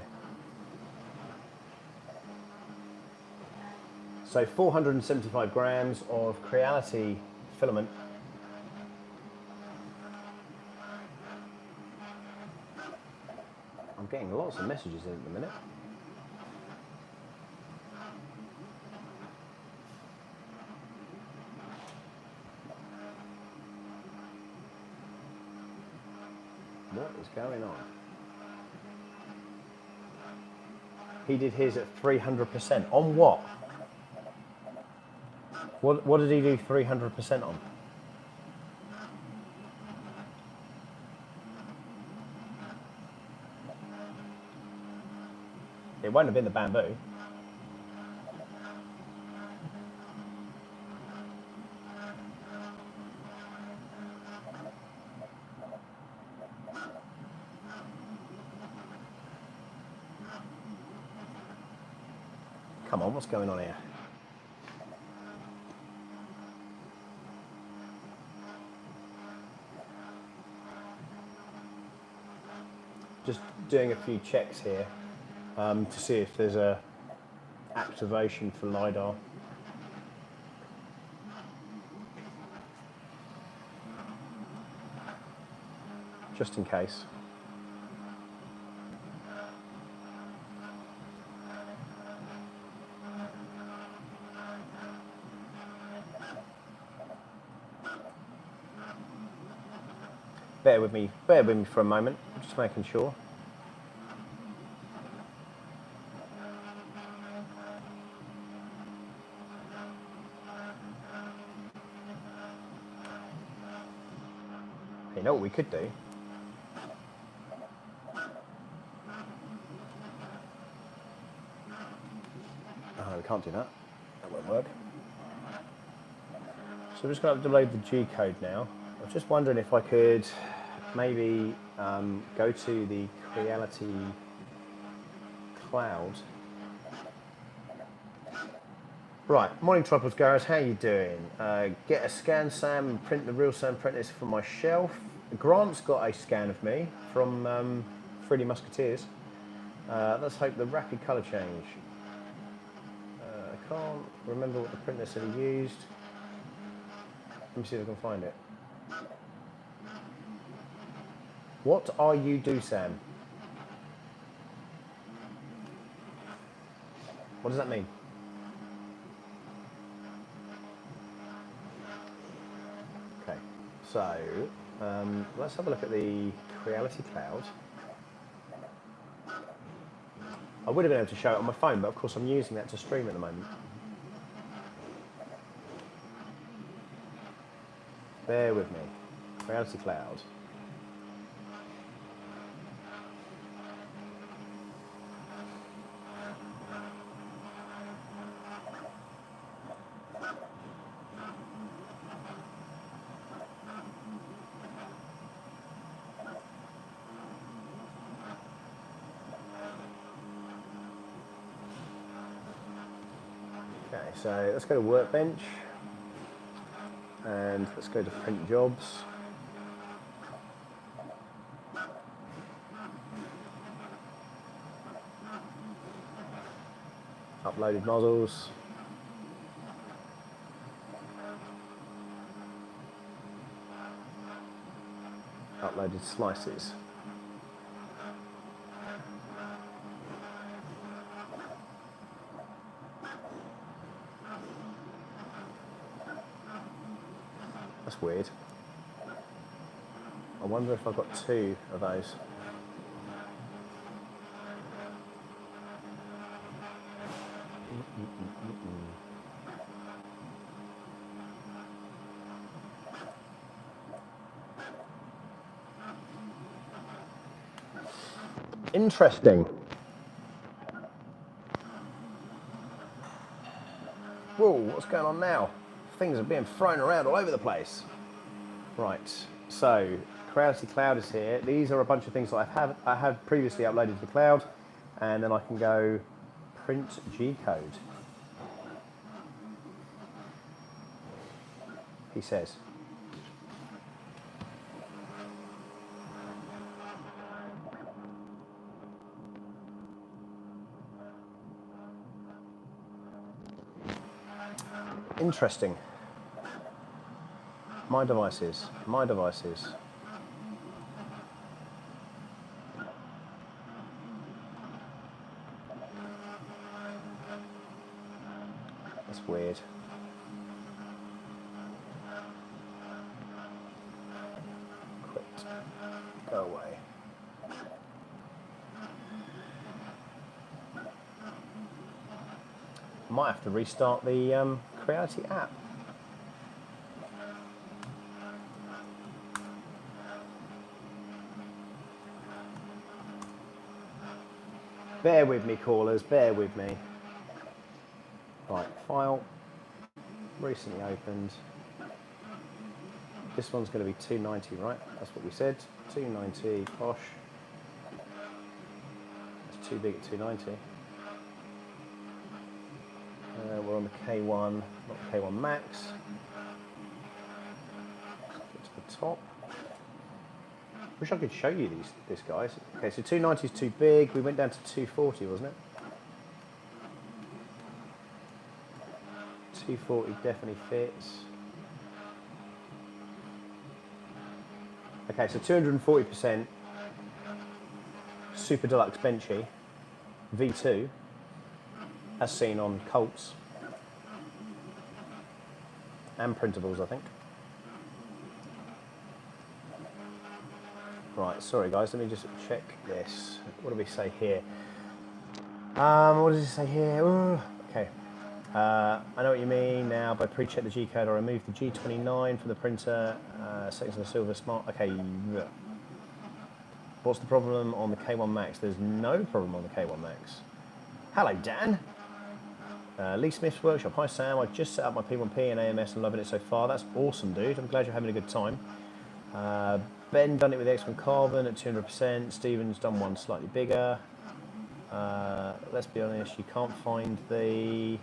So 475 grams of Creality filament. I'm getting lots of messages in at the minute. What is going on? He did his at 300%. On what? What did he do 300% on? It won't have been the bamboo. Come on, what's going on here? Just doing a few checks here to see if there's a activation for LiDAR. Just in case. Bear with me for a moment, I'm just making sure. You know what we could do? Oh, we can't do that. That won't work. So I'm just going to upload the G code now. I was just wondering if I could maybe go to the Creality cloud. Right, morning Tripods Garage, how you doing? Get a scan Sam and print the real Sam Apprentice from my shelf. Grant's got a scan of me from 3D Musketeers. Let's hope the rapid colour change. I can't remember what the printer said he used. Let me see if I can find it. What are you do, Sam? What does that mean? Okay, so let's have a look at the Creality Cloud. I would have been able to show it on my phone, but of course I'm using that to stream at the moment. Bear with me. Creality Cloud. Okay, so let's go to Workbench and let's go to Print Jobs. Uploaded models. Uploaded slices. That's weird. I wonder if I've got two of those. Interesting. what's going on now? Things are being thrown around all over the place. Right, so Creality Cloud is here. These are a bunch of things that I have previously uploaded to the cloud, and then I can go print G-code. He says. Interesting. My devices. That's weird. Quit. Go away. Might have to restart the Creality app. Bear with me, callers, bear with me. Right, file, recently opened. This one's going to be 290, right? That's what we said, 290, posh. It's too big at 290. We're on the K1, not K1 Max. Get to the top. Wish I could show you this, guys. Okay, so 290 is too big. We went down to 240, wasn't it? 240 definitely fits. Okay, so 240% Super Deluxe Benchy V2, as seen on Colts and printables, I think. Right, sorry guys, let me just check this. What do we say here? What does it say here? Ooh, okay. I know what you mean now. By pre-check the G-code, I remove the G29 from the printer, settings on the Silver Smart. Okay. What's the problem on the K1 Max? There's no problem on the K1 Max. Hello, Dan. Lee Smith's Workshop. Hi, Sam. I just set up my P1P and AMS and loving it so far. That's awesome, dude. I'm glad you're having a good time. Ben done it with X1 Carbon at 200%. Stephen's done one slightly bigger. Let's be honest, you can't find the...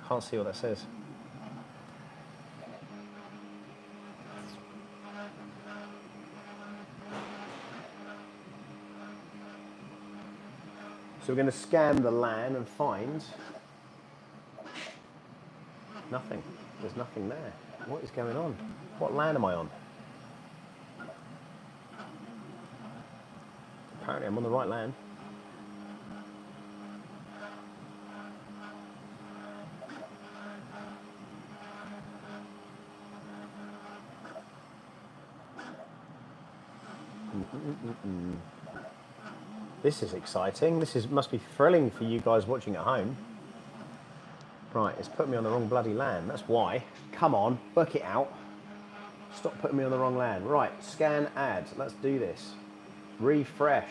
Can't see what that says. So we're going to scan the LAN and find nothing. There's nothing there. What is going on? What LAN am I on? Apparently I'm on the right LAN. This is exciting. Must be thrilling for you guys watching at home. Right, it's put me on the wrong bloody LAN. That's why. Come on, work it out. Stop putting me on the wrong LAN. Right, scan add. Let's do this. Refresh.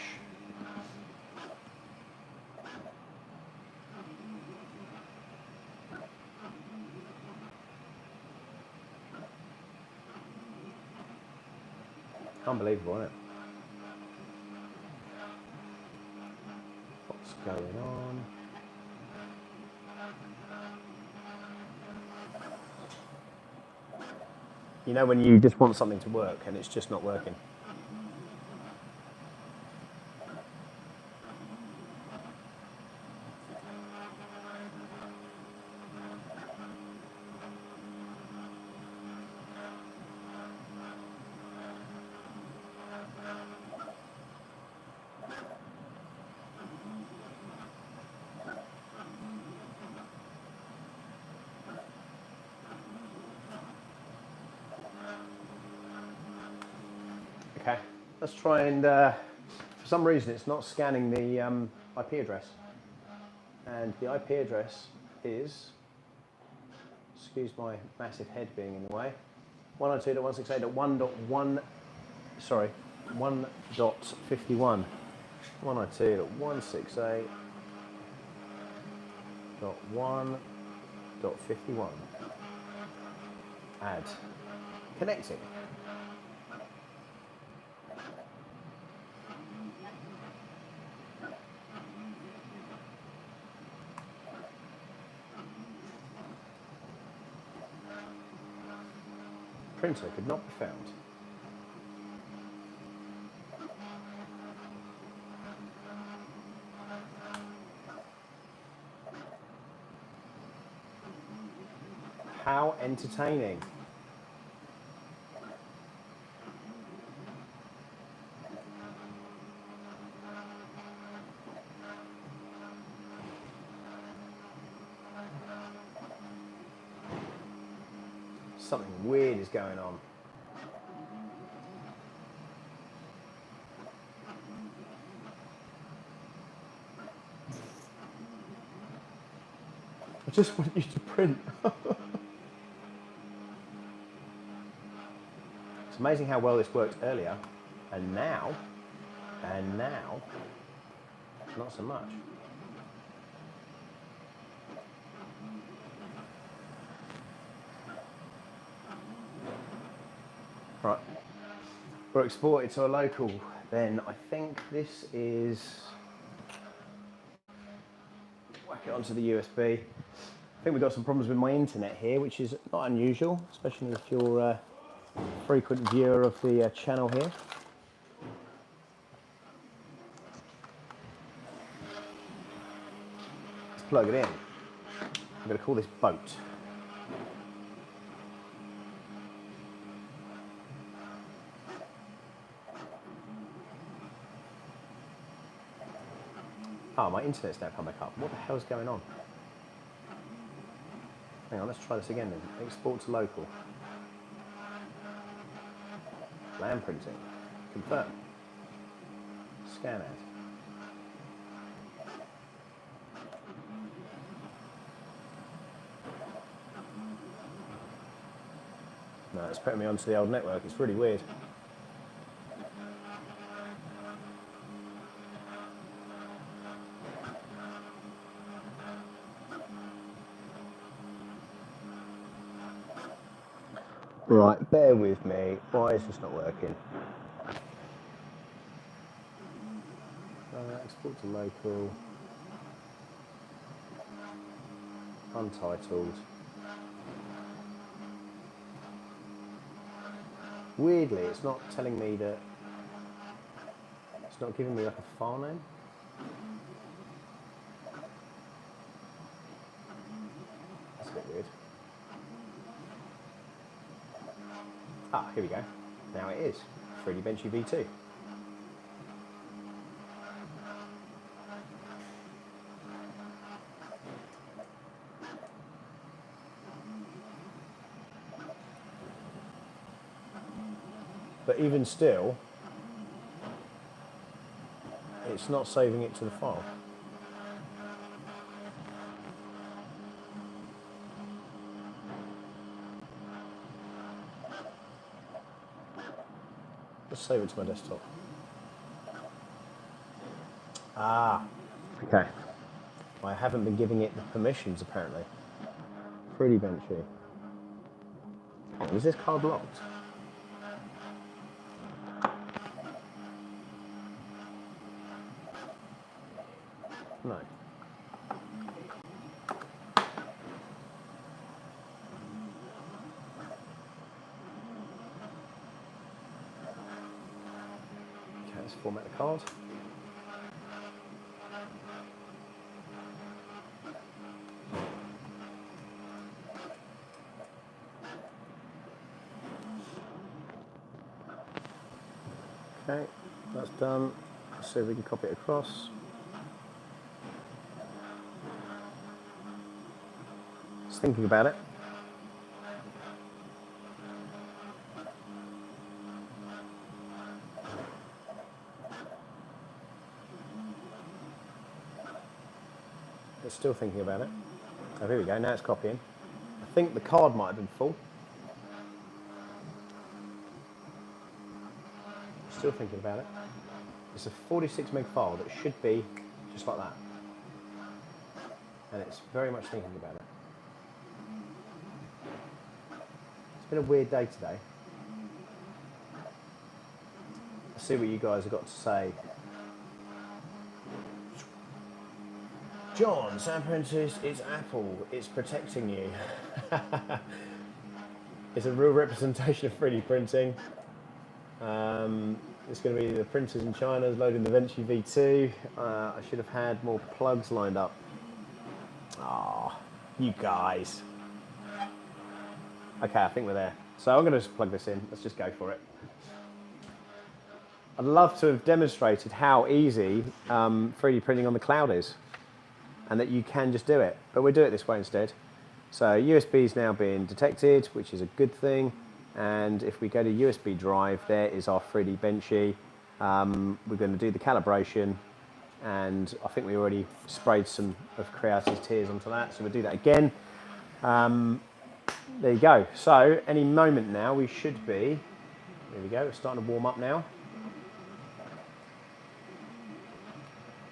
Unbelievable, isn't it? What's going on? You know when you just want something to work and it's just not working. Okay, let's try and, for some reason it's not scanning the IP address. And the IP address is, excuse my massive head being in the way, 192.168.1.1, sorry, 1.51. 192.168.1. .51. Add. Connecting. Printer could not be found. How entertaining. Something weird is going on. I just want you to print. It's amazing how well this worked earlier, and now, not so much. Right, we're exported to a local. Then I think this is, whack it onto the USB. I think we've got some problems with my internet here, which is not unusual, especially if you're a frequent viewer of the channel here. Let's plug it in. I'm going to call this boat. Oh, my internet's now come back up. What the hell's going on? Hang on, let's try this again then. Export to local. Land printing. Confirm. Scan ad. No, it's putting me onto the old network. It's really weird. Right, bear with me. Why is this not working? Export to local. Untitled. Weirdly, it's not telling me that. It's not giving me like a file name. That's a bit weird. Ah, here we go. Now it is 3D Benchy V2. But even still, it's not saving it to the file. Let's save it to my desktop. Ah, okay. I haven't been giving it the permissions apparently. Pretty benchy. Oh, is this card locked? No. Okay, let's format the card. Okay, that's done. Let's see if we can copy it across. Just thinking about it. It's still thinking about it. Oh, here we go, now it's copying. I think the card might have been full. Still thinking about it. It's a 46 meg file that should be just like that. And it's very much thinking about it. been a weird day today. Let's see what you guys have got to say. John, Sound Princess, it's Apple. It's protecting you. It's a real representation of 3D printing. It's going to be the printers in China loading the Vinci V2. I should have had more plugs lined up. Ah, you guys. Okay, I think we're there. So I'm going to just plug this in. Let's just go for it. I'd love to have demonstrated how easy 3D printing on the cloud is, and that you can just do it. But we'll do it this way instead. So USB is now being detected, which is a good thing. And if we go to USB drive, there is our 3D Benchy. We're going to do the calibration, and I think we already sprayed some of Creality's tears onto that, so we'll do that again. There you go. So any moment now we should be, there we go, it's starting to warm up now.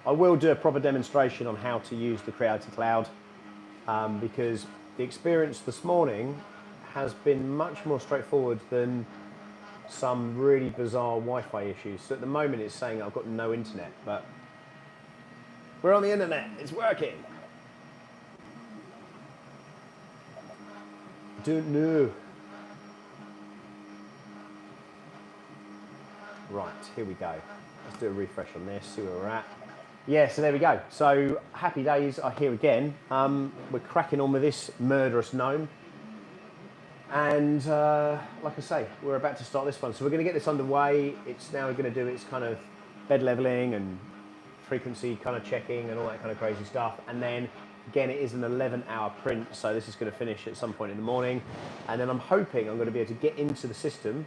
I will do a proper demonstration on how to use the Creality Cloud, because the experience this morning has been much more straightforward than some really bizarre Wi-Fi issues. So at the moment it's saying I've got no internet, but we're on the internet, it's working. Don't know. Right, here we go. Let's do a refresh on this, see where we're at. Yeah, so there we go. So happy days are here again. We're cracking on with this murderous gnome. And like I say, we're about to start this one. So we're going to get this underway. It's now going to do its kind of bed leveling and frequency kind of checking and all that kind of crazy stuff. And then again, it is an 11-hour print. So this is going to finish at some point in the morning. And then I'm hoping I'm going to be able to get into the system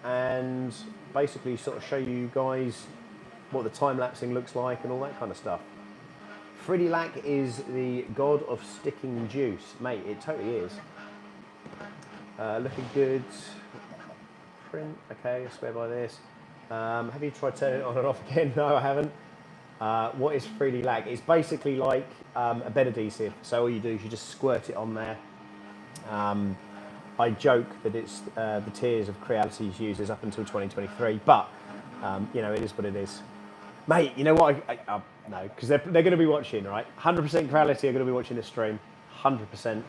and basically sort of show you guys what the time-lapsing looks like and all that kind of stuff. 3D Lac is the god of sticking juice. Mate, it totally is. Looking good. Print, okay, I swear by this. Have you tried turning it on and off again? No, I haven't. What is 3D Lac? It's basically like a bed adhesive. So all you do is you just squirt it on there. I joke that it's the tiers of Creality's users up until 2023, but you know, it is what it is. Mate, you know what? No, because they're going to be watching, right? 100% Creality are going to be watching this stream. 100%.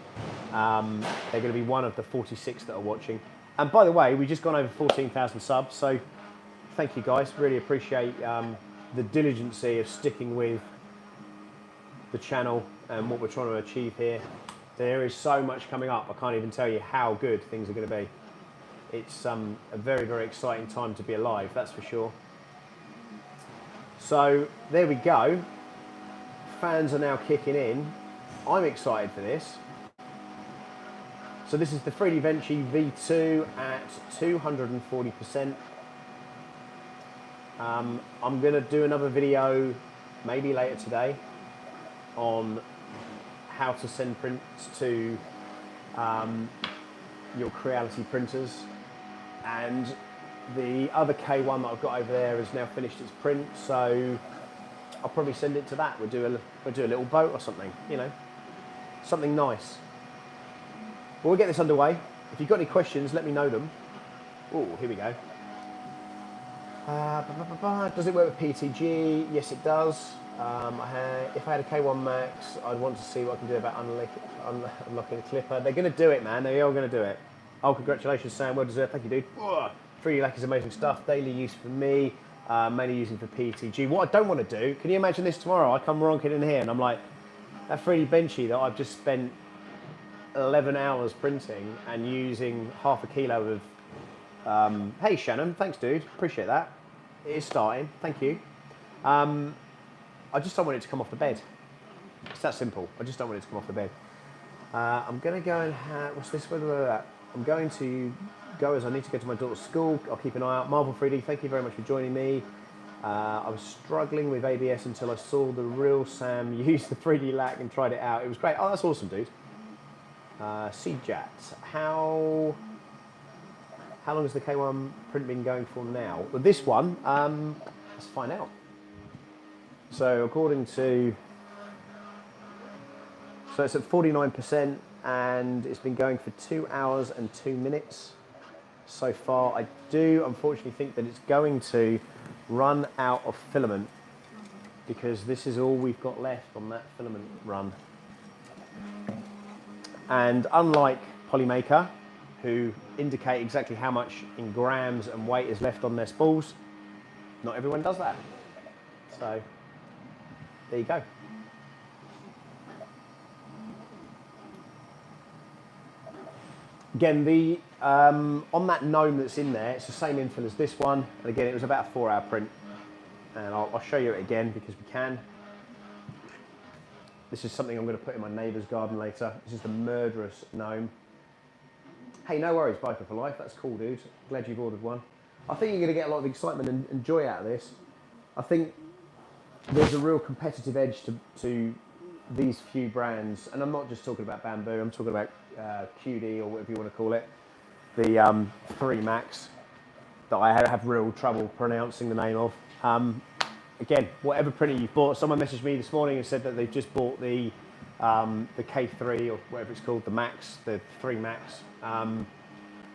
They're going to be one of the 46 that are watching. And by the way, we've just gone over 14,000 subs, so thank you guys. Really appreciate the diligency of sticking with the channel and what we're trying to achieve here. There is so much coming up. I can't even tell you how good things are going to be. It's a very, very exciting time to be alive, that's for sure. So there we go. Fans are now kicking in. I'm excited for this. So this is the 3D Benchy V2 at 240%. I'm going to do another video, maybe later today, on how to send prints to your Creality printers. And the other K1 that I've got over there has now finished its print, so I'll probably send it to that. We'll do a little boat or something, you know, something nice. But we'll get this underway. If you've got any questions, let me know them. Oh, here we go. Does it work with PTG? Yes, it does. If I had a K1 Max, I'd want to see what I can do about unlocking the clipper. They're going to do it, man. They are going to do it. Oh, congratulations, Sam. Well deserved. Thank you, dude. 3D Lac is amazing stuff. Daily use for me, mainly using for PTG. What I don't want to do, can you imagine this tomorrow? I come ronking in here and I'm like, that 3D Benchy that I've just spent 11 hours printing and using half a kilo of... hey, Shannon. Thanks, dude. Appreciate that. It is starting. Thank you. I just don't want it to come off the bed. It's that simple. I just don't want it to come off the bed. I'm going to go and have... What's this? I'm going to go as I need to go to my daughter's school. I'll keep an eye out. Marvel 3D, thank you very much for joining me. I was struggling with ABS until I saw the real Sam use the 3D Lac and tried it out. It was great. Oh, that's awesome, dude. CJAT, how long has the K1 print been going for now? Well, this one, let's find out. So according to, so it's at 49%. and it's been going for 2 hours and 2 minutes so far. I do unfortunately think that it's going to run out of filament because this is all we've got left on that filament run. And unlike Polymaker, who indicate exactly how much in grams and weight is left on their spools, not everyone does that. So there you go. Again, the on that gnome that's in there, it's the same infill as this one. And again, it was about a 4-hour print. And I'll show you it again because we can. This is something I'm going to put in my neighbour's garden later. This is the murderous gnome. Hey, no worries, Biker for life. That's cool, dude. Glad you've ordered one. I think you're going to get a lot of excitement and joy out of this. I think there's a real competitive edge to these few brands. And I'm not just talking about Bamboo. I'm talking about QD or whatever you want to call it. The 3 Max that I have real trouble pronouncing the name of. Again, whatever printer you've bought, someone messaged me this morning and said that they've just bought the K3 or whatever it's called, the Max, the 3 Max,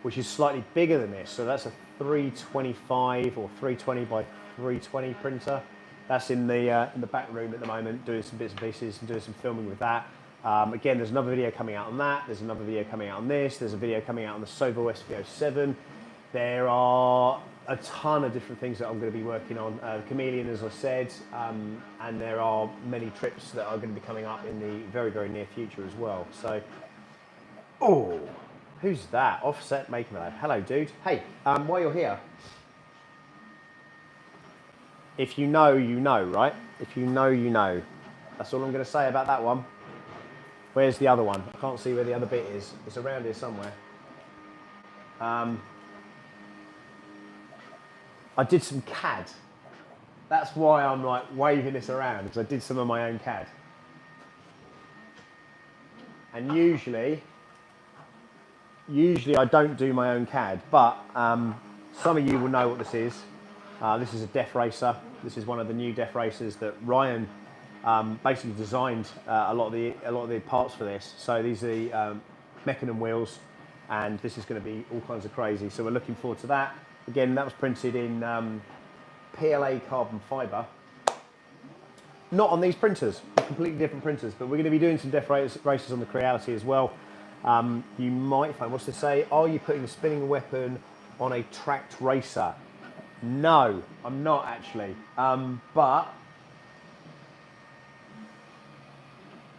which is slightly bigger than this. So that's a 325 or 320 by 320 printer. That's in the back room at the moment, doing some bits and pieces and doing some filming with that. Again, there's another video coming out on that. There's another video coming out on this. There's a video coming out on the Sovo SV07. There are a ton of different things that I'm going to be working on. Chameleon, as I said, and there are many trips that are going to be coming up in the very, very near future as well. So, oh, who's that? Offset Making Lab. Hello, dude. Hey, while you're here, if you know, you know, right? If you know, you know. That's all I'm going to say about that one. Where's the other one? I can't see where the other bit is. It's around here somewhere. I did some CAD. That's why I'm like waving this around, because I did some of my own CAD. And usually I don't do my own CAD, but some of you will know what this is. This is a Def Racer. This is one of the new Def Racers that Ryan basically designed a lot of the parts for this. So these are the mechanism wheels, and this is going to be all kinds of crazy. So we're looking forward to that. Again, that was printed in PLA carbon fibre. Not on these printers, completely different printers, but we're going to be doing some Def Racers on the Creality as well. You might find, what's to say, are you putting a spinning weapon on a tracked racer? No, I'm not actually, but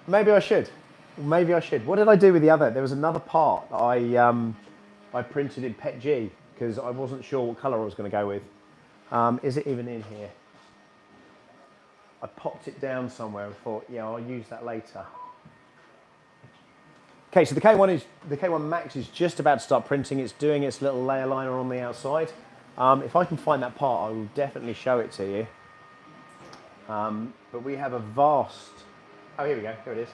maybe I should. Maybe I should. What did I do with the other? There was another part that I printed in PETG because I wasn't sure what colour I was going to go with. Is it even in here? I popped it down somewhere and thought, yeah, I'll use that later. Okay, so the K1 Max is just about to start printing. It's doing its little layer liner on the outside. If I can find that part, I will definitely show it to you. But we have a vast... Oh, here we go. Here it is.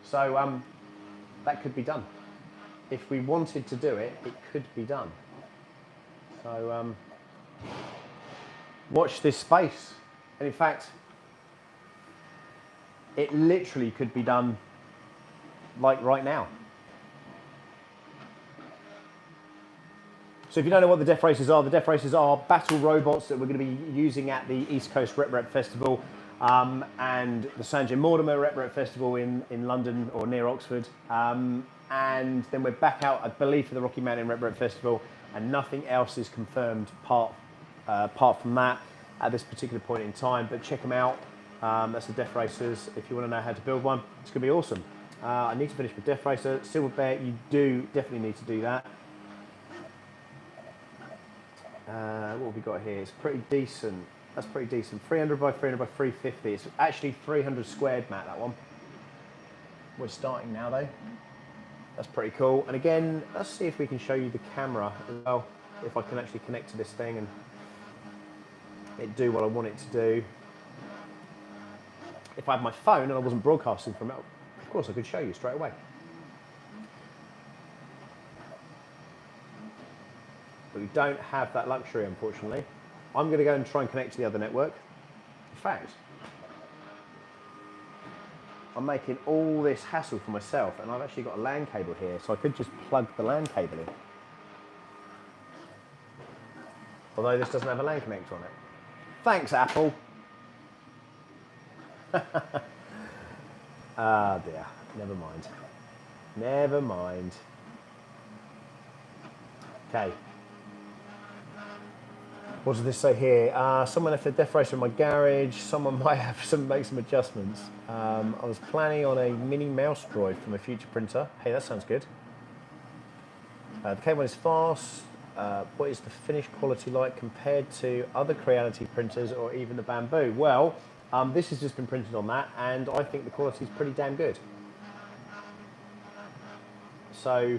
So that could be done. If we wanted to do it, it could be done. So watch this space. And in fact, it literally could be done like right now. So if you don't know what the Def Racers are battle robots that we're going to be using at the East Coast Rep Festival and the Sanjay Mortimer Rep Festival in London or near Oxford. And then we're back out, I believe, for the Rocky Mountain Rep Festival, and nothing else is confirmed apart from that at this particular point in time. But check them out. That's the Def Racers. If you want to know how to build one, it's going to be awesome. I need to finish with Def Racer. Silver Bear, you do definitely need to do that. What have we got here? It's pretty decent. That's pretty decent. 300 by 300 by 350. It's actually 300 squared, Matt, that one. We're starting now, though. That's pretty cool. And again, let's see if we can show you the camera as well, if I can actually connect to this thing and it do what I want it to do. If I had my phone and I wasn't broadcasting from it, of course I could show you straight away. But we don't have that luxury, unfortunately. I'm going to go and try and connect to the other network. In fact, I'm making all this hassle for myself, and I've actually got a LAN cable here, so I could just plug the LAN cable in. Although this doesn't have a LAN connector on it. Thanks, Apple. Ah dear, never mind. Never mind. Okay. What does this say here? Someone left a death racer in my garage. Someone might have make some adjustments. I was planning on a mini mouse droid from a future printer. Hey, that sounds good. The K1 is fast. What is the finish quality like compared to other Creality printers or even the Bamboo? Well, this has just been printed on that, and I think the quality is pretty damn good. So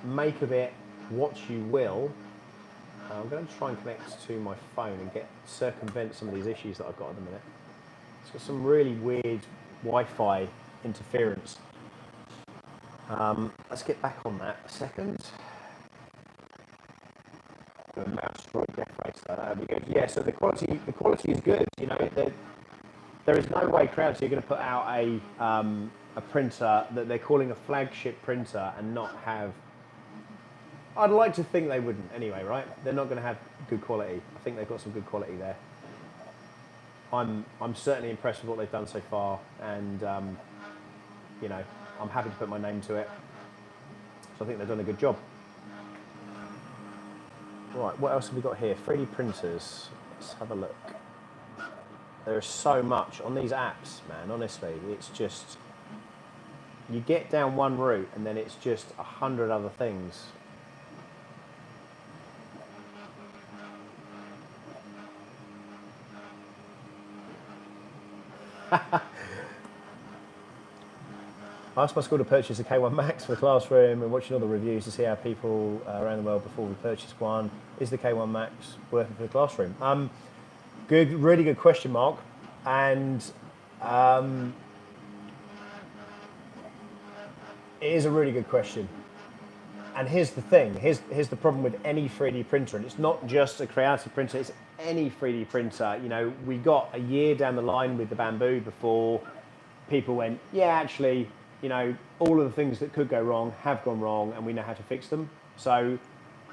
make of it what you will. I'm going to try and connect to my phone and circumvent some of these issues that I've got at the minute. It's got some really weird Wi-Fi interference. Let's get back on that a second. The mouse droid death racer, that'd be good. Yeah, so the quality is good. You know, there is no way Creality are going to put out a printer that they're calling a flagship printer and not have. I'd like to think they wouldn't anyway, right? They're not going to have good quality. I think they've got some good quality there. I'm certainly impressed with what they've done so far, and you know, I'm happy to put my name to it. So I think they've done a good job. Right, what else have we got here? 3D printers. Let's have a look. There is so much on these apps, man. Honestly, it's just you get down one route and then it's just 100 other things. I asked my school to purchase a K1 Max for the classroom and watching all the reviews to see how people around the world before we purchased one. Is the K1 Max working for the classroom? Good, really good question, Mark. And it is a really good question. And here's the thing, here's the problem with any 3D printer, and it's not just a Creality printer, it's any 3D printer. You know, we got a year down the line with the Bamboo before people went, yeah, actually, you know, all of the things that could go wrong have gone wrong, and we know how to fix them. So,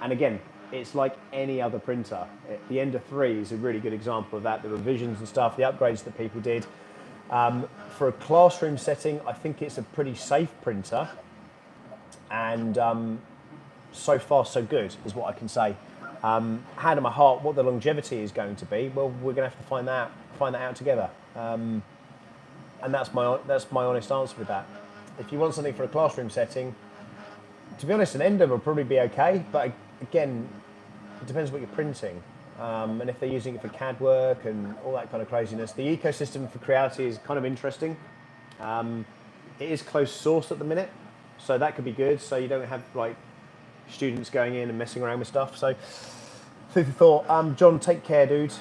and again, it's like any other printer. The Ender 3 is a really good example of that. The revisions and stuff, the upgrades that people did. For a classroom setting, I think it's a pretty safe printer. And so far, so good, is what I can say. Hand on my heart, what the longevity is going to be, well, we're going to have to find that out together. And that's my honest answer with that. If you want something for a classroom setting, to be honest, an Ender will probably be okay, but again, it depends what you're printing. And if they're using it for CAD work and all that kind of craziness. The ecosystem for Creality is kind of interesting. It is closed source at the minute, so that could be good. So you don't have like students going in and messing around with stuff. So food for thought. John, take care, dude.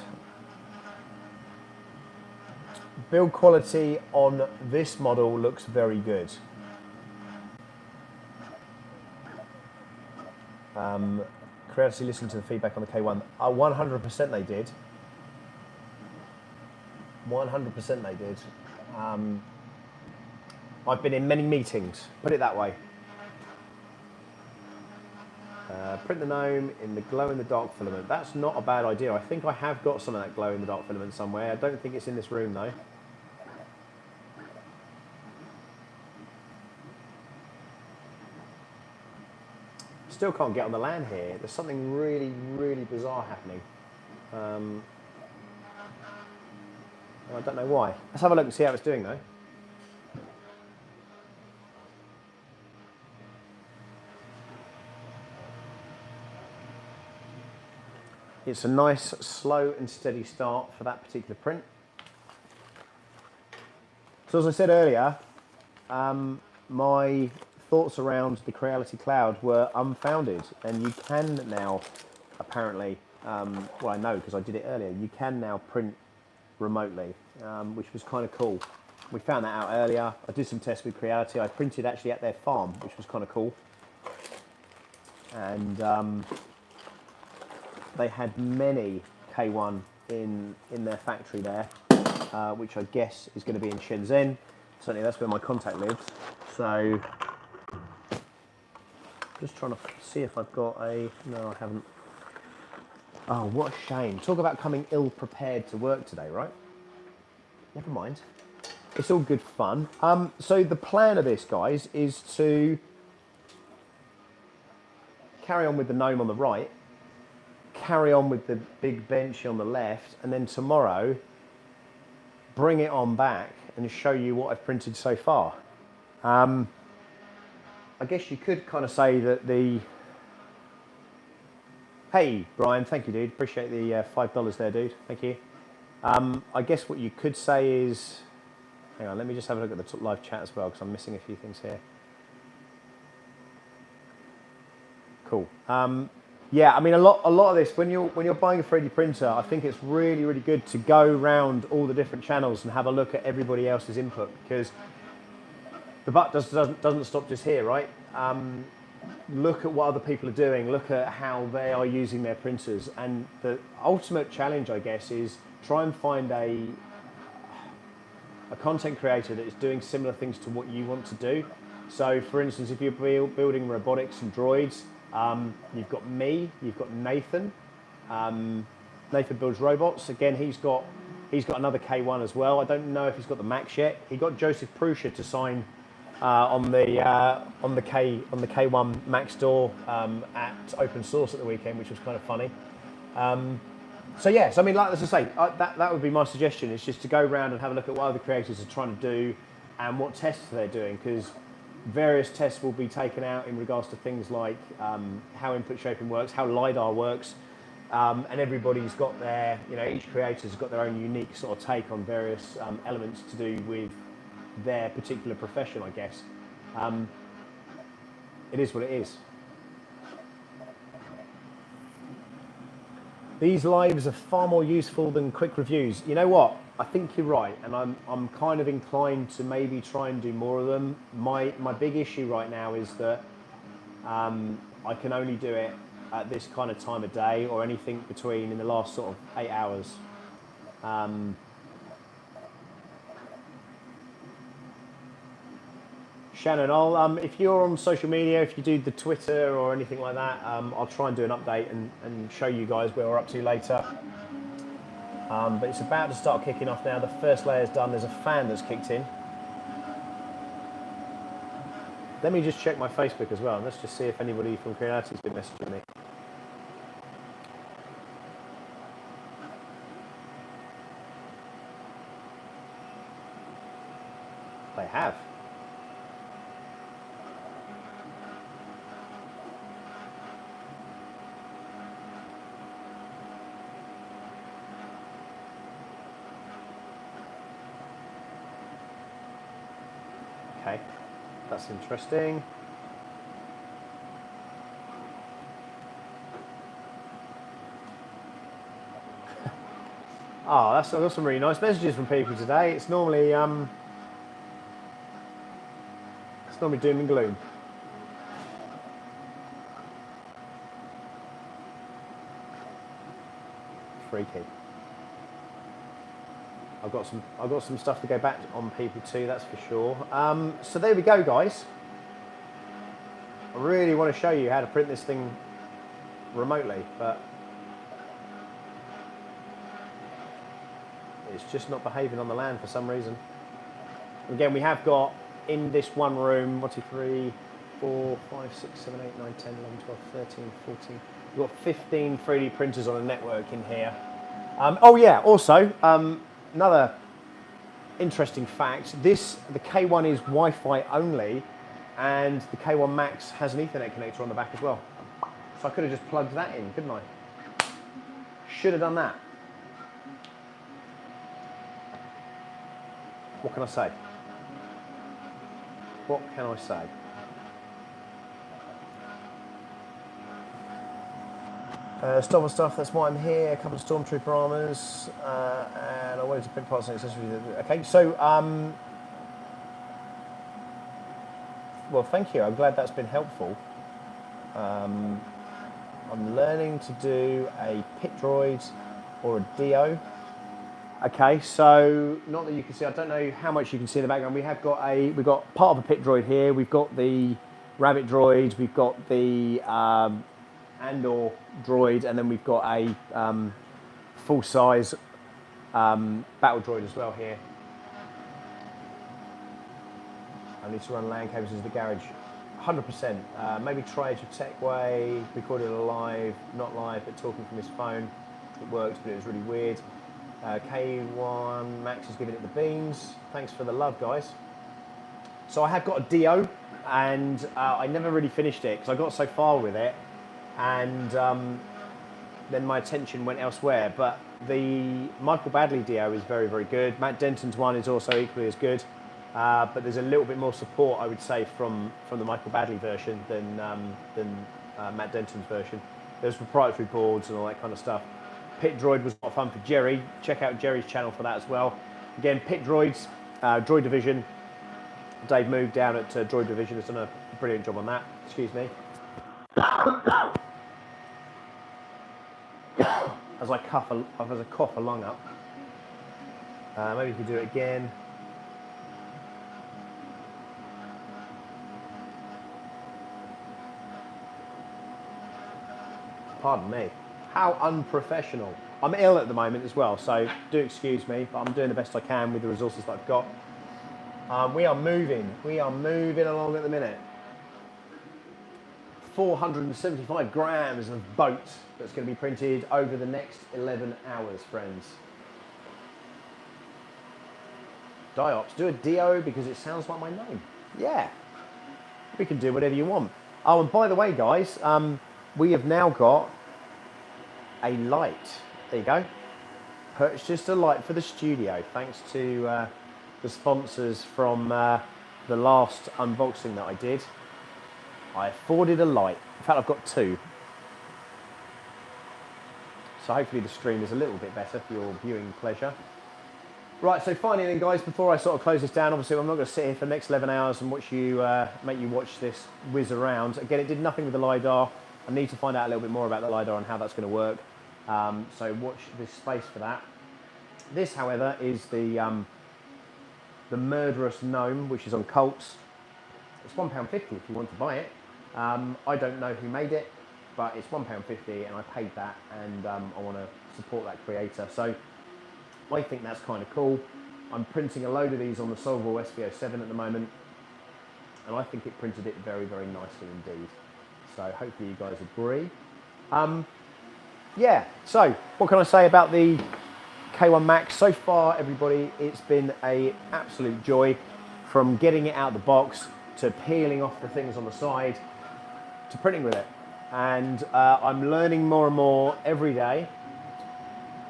Build quality on this model looks very good. Creality listened to the feedback on the K1. 100% they did. 100% they did. I've been in many meetings, put it that way. Print the gnome in the glow-in-the-dark filament. That's not a bad idea. I think I have got some of that glow-in-the-dark filament somewhere. I don't think it's in this room though. Still can't get on the LAN here. There's something really, really bizarre happening. I don't know why. Let's have a look and see how it's doing though. It's a nice, slow and steady start for that particular print. So as I said earlier, my thoughts around the Creality Cloud were unfounded, and you can now, apparently, well, I know because I did it earlier, you can now print remotely, which was kind of cool. We found that out earlier. I did some tests with Creality. I printed actually at their farm, which was kind of cool. And they had many K1 in their factory there, which I guess is going to be in Shenzhen. Certainly that's where my contact lives. So just trying to see if I've got a, no I haven't. Oh, what a shame. Talk about coming ill prepared to work today, right? Never mind. It's all good fun. So the plan of this, guys, is to carry on with the gnome on the right, carry on with the big bench on the left, and then tomorrow bring it on back and show you what I've printed so far. I guess you could kind of say that the... Hey, Brian, thank you, dude. Appreciate the $5 there, dude. Thank you. I guess what you could say is... Hang on, let me just have a look at the live chat as well, because I'm missing a few things here. Cool. Yeah, I mean, a lot of this, when you're buying a 3D printer, I think it's really, really good to go around all the different channels and have a look at everybody else's input, because the buck doesn't stop just here, right? Look at what other people are doing, look at how they are using their printers, and the ultimate challenge, I guess, is try and find a content creator that is doing similar things to what you want to do. So, for instance, if you're building robotics and droids, you've got me, you've got Nathan. Nathan builds robots. Again, he's got another K1 as well. I don't know if he's got the Max yet. He got Joseph Prussia to sign on the K1 Max door at open source at the weekend, which was kind of funny. So yes, I mean, like as I say, that would be my suggestion, is just to go around and have a look at what other creators are trying to do and what tests they're doing, because various tests will be taken out in regards to things like how input shaping works, how LiDAR works, and everybody's got their, each creator's got their own unique sort of take on various elements to do with their particular profession, I guess. It is what it is. These lives are far more useful than quick reviews. You know what? I think you're right, and I'm kind of inclined to maybe try and do more of them. My big issue right now is that I can only do it at this kind of time of day, or anything between in the last sort of 8 hours. Shannon, I'll if you're on social media, if you do the Twitter or anything like that, I'll try and do an update and show you guys where we're up to later. But it's about to start kicking off now. The first layer's done. There's a fan that's kicked in. Let me just check my Facebook as well. Let's just see if anybody from Creality has been messaging me. They have. Okay, that's interesting. Oh, I've got some really nice messages from people today. It's normally doom and gloom. Freaky. I've got some stuff to go back on people too, that's for sure. So there we go, guys. I really want to show you how to print this thing remotely, but it's just not behaving on the LAN for some reason. Again, we have got in this one room 1, 2, 3, 4, 5, 6, 7, 8, 9, 10, 11, 12, 13, 14. We've got 15 3D printers on a network in here. Oh yeah, also, another interesting fact, the K1 is Wi-Fi only, and the K1 Max has an Ethernet connector on the back as well. So I could have just plugged that in, couldn't I? Should have done that. What can I say? What can I say? Stop and stuff, that's why I'm here. A couple of Stormtrooper armors, and I wanted to print parts and accessories. Okay, so, well, thank you. I'm glad that's been helpful. I'm learning to do a pit droid or a Dio. Okay, so not that you can see, I don't know how much you can see in the background. We've got part of a pit droid here. We've got the rabbit droid. We've got the Andor droid, and then we've got a full-size battle droid as well here. I need to run LAN cables into the garage. 100%. Maybe try Edge of Tech way, recorded live, not live, but talking from his phone. It worked, but it was really weird. K1 Max is giving it the beans. Thanks for the love, guys. So I have got a Dio, and I never really finished it because I got so far with it, and then my attention went elsewhere. But the Michael Badley Dio is very, very good. Matt Denton's one is also equally as good, but there's a little bit more support, I would say, from the Michael Badley version than Matt Denton's version. There's proprietary boards and all that kind of stuff. Pit Droid was a lot of fun for Jerry. Check out Jerry's channel for that as well. Again, Pit Droids, Droid Division. Dave moved down at Droid Division, has done a brilliant job on that. Excuse me. As I cough a lung up. Maybe you can do it again. Pardon me. How unprofessional. I'm ill at the moment as well, so do excuse me, but I'm doing the best I can with the resources that I've got. We are moving along at the minute. 475 grams of boat that's going to be printed over the next 11 hours, friends. Diops, do a Dio because it sounds like my name. Yeah, we can do whatever you want. Oh, and by the way, guys, we have now got a light. There you go. Purchased a light for the studio thanks to the sponsors from the last unboxing that I did. I afforded a light. In fact, I've got two. So hopefully the stream is a little bit better for your viewing pleasure. Right, so finally then, guys, before I sort of close this down, obviously I'm not going to sit here for the next 11 hours and watch you, make you watch this whiz around. Again, it did nothing with the LiDAR. I need to find out a little bit more about the LiDAR and how that's going to work. So watch this space for that. This, however, is the Murderous Gnome, which is on Colts. It's £1.50 if you want to buy it. I don't know who made it, but it's £1.50 and I paid that, and I want to support that creator. So I think that's kind of cool. I'm printing a load of these on the Solvable SV07 at the moment, and I think it printed it very, very nicely indeed. So hopefully you guys agree. Yeah, so what can I say about the K1 Max? So far, everybody, it's been an absolute joy, from getting it out of the box to peeling off the things on the side to printing with it. And I'm learning more and more every day.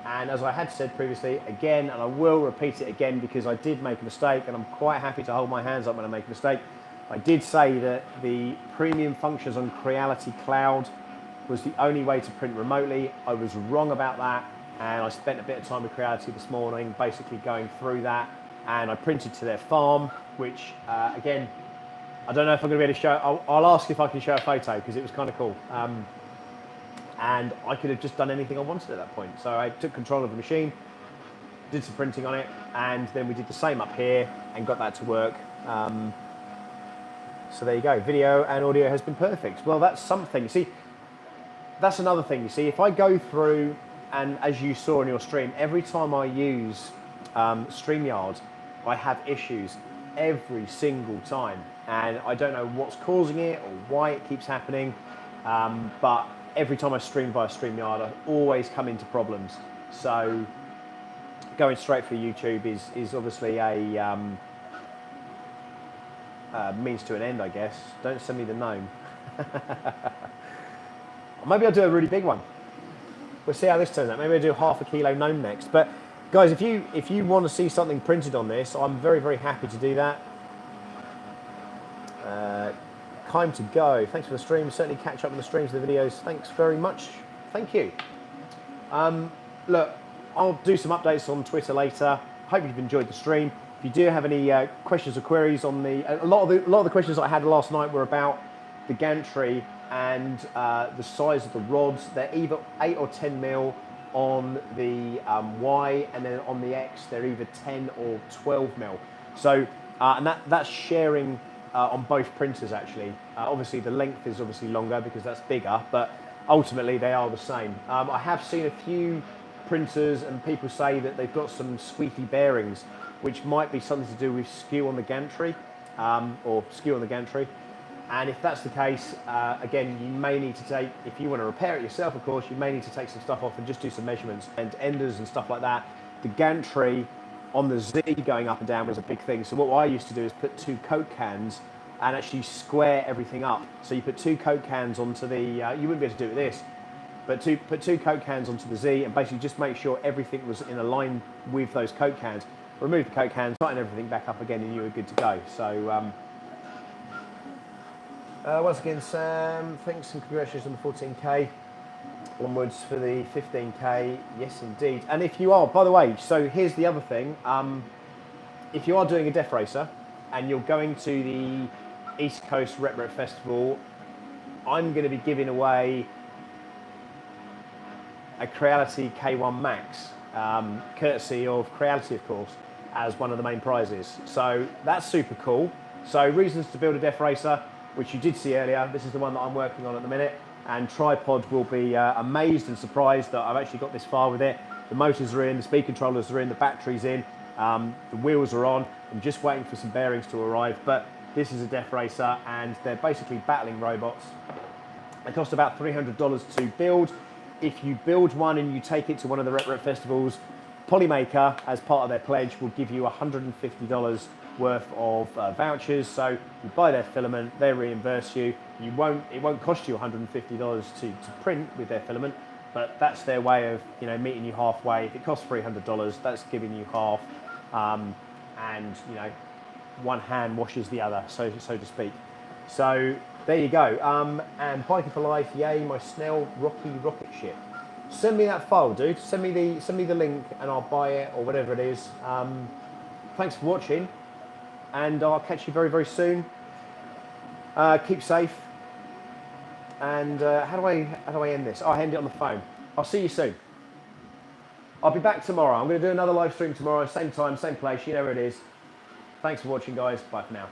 And as I had said previously, again, and I will repeat it again because I did make a mistake, and I'm quite happy to hold my hands up when I make a mistake. I did say that the premium functions on Creality Cloud was the only way to print remotely. I was wrong about that, and I spent a bit of time with Creality this morning basically going through that, and I printed to their farm, which again, I don't know if I'm going to be able to show. I'll ask if I can show a photo because it was kind of cool. And I could have just done anything I wanted at that point. So I took control of the machine, did some printing on it, and then we did the same up here and got that to work. So there you go. Video and audio has been perfect. Well, that's something. You see, that's another thing. You see, if I go through, and as you saw in your stream, every time I use StreamYard, I have issues every single time. And I don't know what's causing it or why it keeps happening. But every time I stream via StreamYard, I always come into problems. So going straight for YouTube is obviously a means to an end, I guess. Don't send me the gnome. Maybe I'll do a really big one. We'll see how this turns out. Maybe I'll do half a kilo gnome next. But guys, if you want to see something printed on this, I'm very, very happy to do that. Time to go. Thanks for the stream. Certainly catch up on the streams, the videos. Thanks very much. Thank you. Look, I'll do some updates on Twitter later. Hope you've enjoyed the stream. If you do have any questions or queries on a lot of the questions I had last night were about the gantry and the size of the rods. They're either 8 or 10 mil. On the Y, and then on the X, they're either 10 or 12 mil. So, and that's sharing on both printers actually. Obviously, the length is obviously longer because that's bigger, but ultimately they are the same. I have seen a few printers and people say that they've got some squeaky bearings, which might be something to do with skew on the gantry, or skew on the gantry. And if that's the case, again, you may need to take, if you want to repair it yourself, of course, you may need to take some stuff off and just do some measurements and enders and stuff like that. The gantry on the Z going up and down was a big thing. So what I used to do is put 2 Coke cans and actually square everything up. So you put 2 Coke cans onto the, you wouldn't be able to do it with this, but put 2 Coke cans onto the Z and basically just make sure everything was in a line with those Coke cans. Remove the Coke cans, tighten everything back up again, and you were good to go. So once again, Sam, thanks and congratulations on the 14K. Onwards for the 15K, yes indeed. And if you are, by the way, so here's the other thing. If you are doing a Death Racer and you're going to the East Coast Retro Festival, I'm going to be giving away a Creality K1 Max, courtesy of Creality, of course, as one of the main prizes. So that's super cool. So reasons to build a Death Racer, which you did see earlier. This is the one that I'm working on at the minute. And Tripod will be amazed and surprised that I've actually got this far with it. The motors are in, the speed controllers are in, the battery's in, the wheels are on. I'm just waiting for some bearings to arrive. But this is a Death Racer, and they're basically battling robots. They cost about $300 to build. If you build one and you take it to one of the Retro Festivals, Polymaker, as part of their pledge, will give you $150 worth of vouchers. So you buy their filament, they reimburse you. It won't cost you $150 to print with their filament, but that's their way of meeting you halfway. If it costs $300, that's giving you half, and one hand washes the other, so to speak. So there you go. And Biking for Life, yay! My Snell Rocky rocket ship. Send me that file, dude. Send me the link, and I'll buy it or whatever it is. Thanks for watching, and I'll catch you very, very soon. Keep safe. And how do I end this? I end it on the phone. I'll see you soon. I'll be back tomorrow. I'm going to do another live stream tomorrow, same time, same place. You know where it is. Thanks for watching, guys. Bye for now.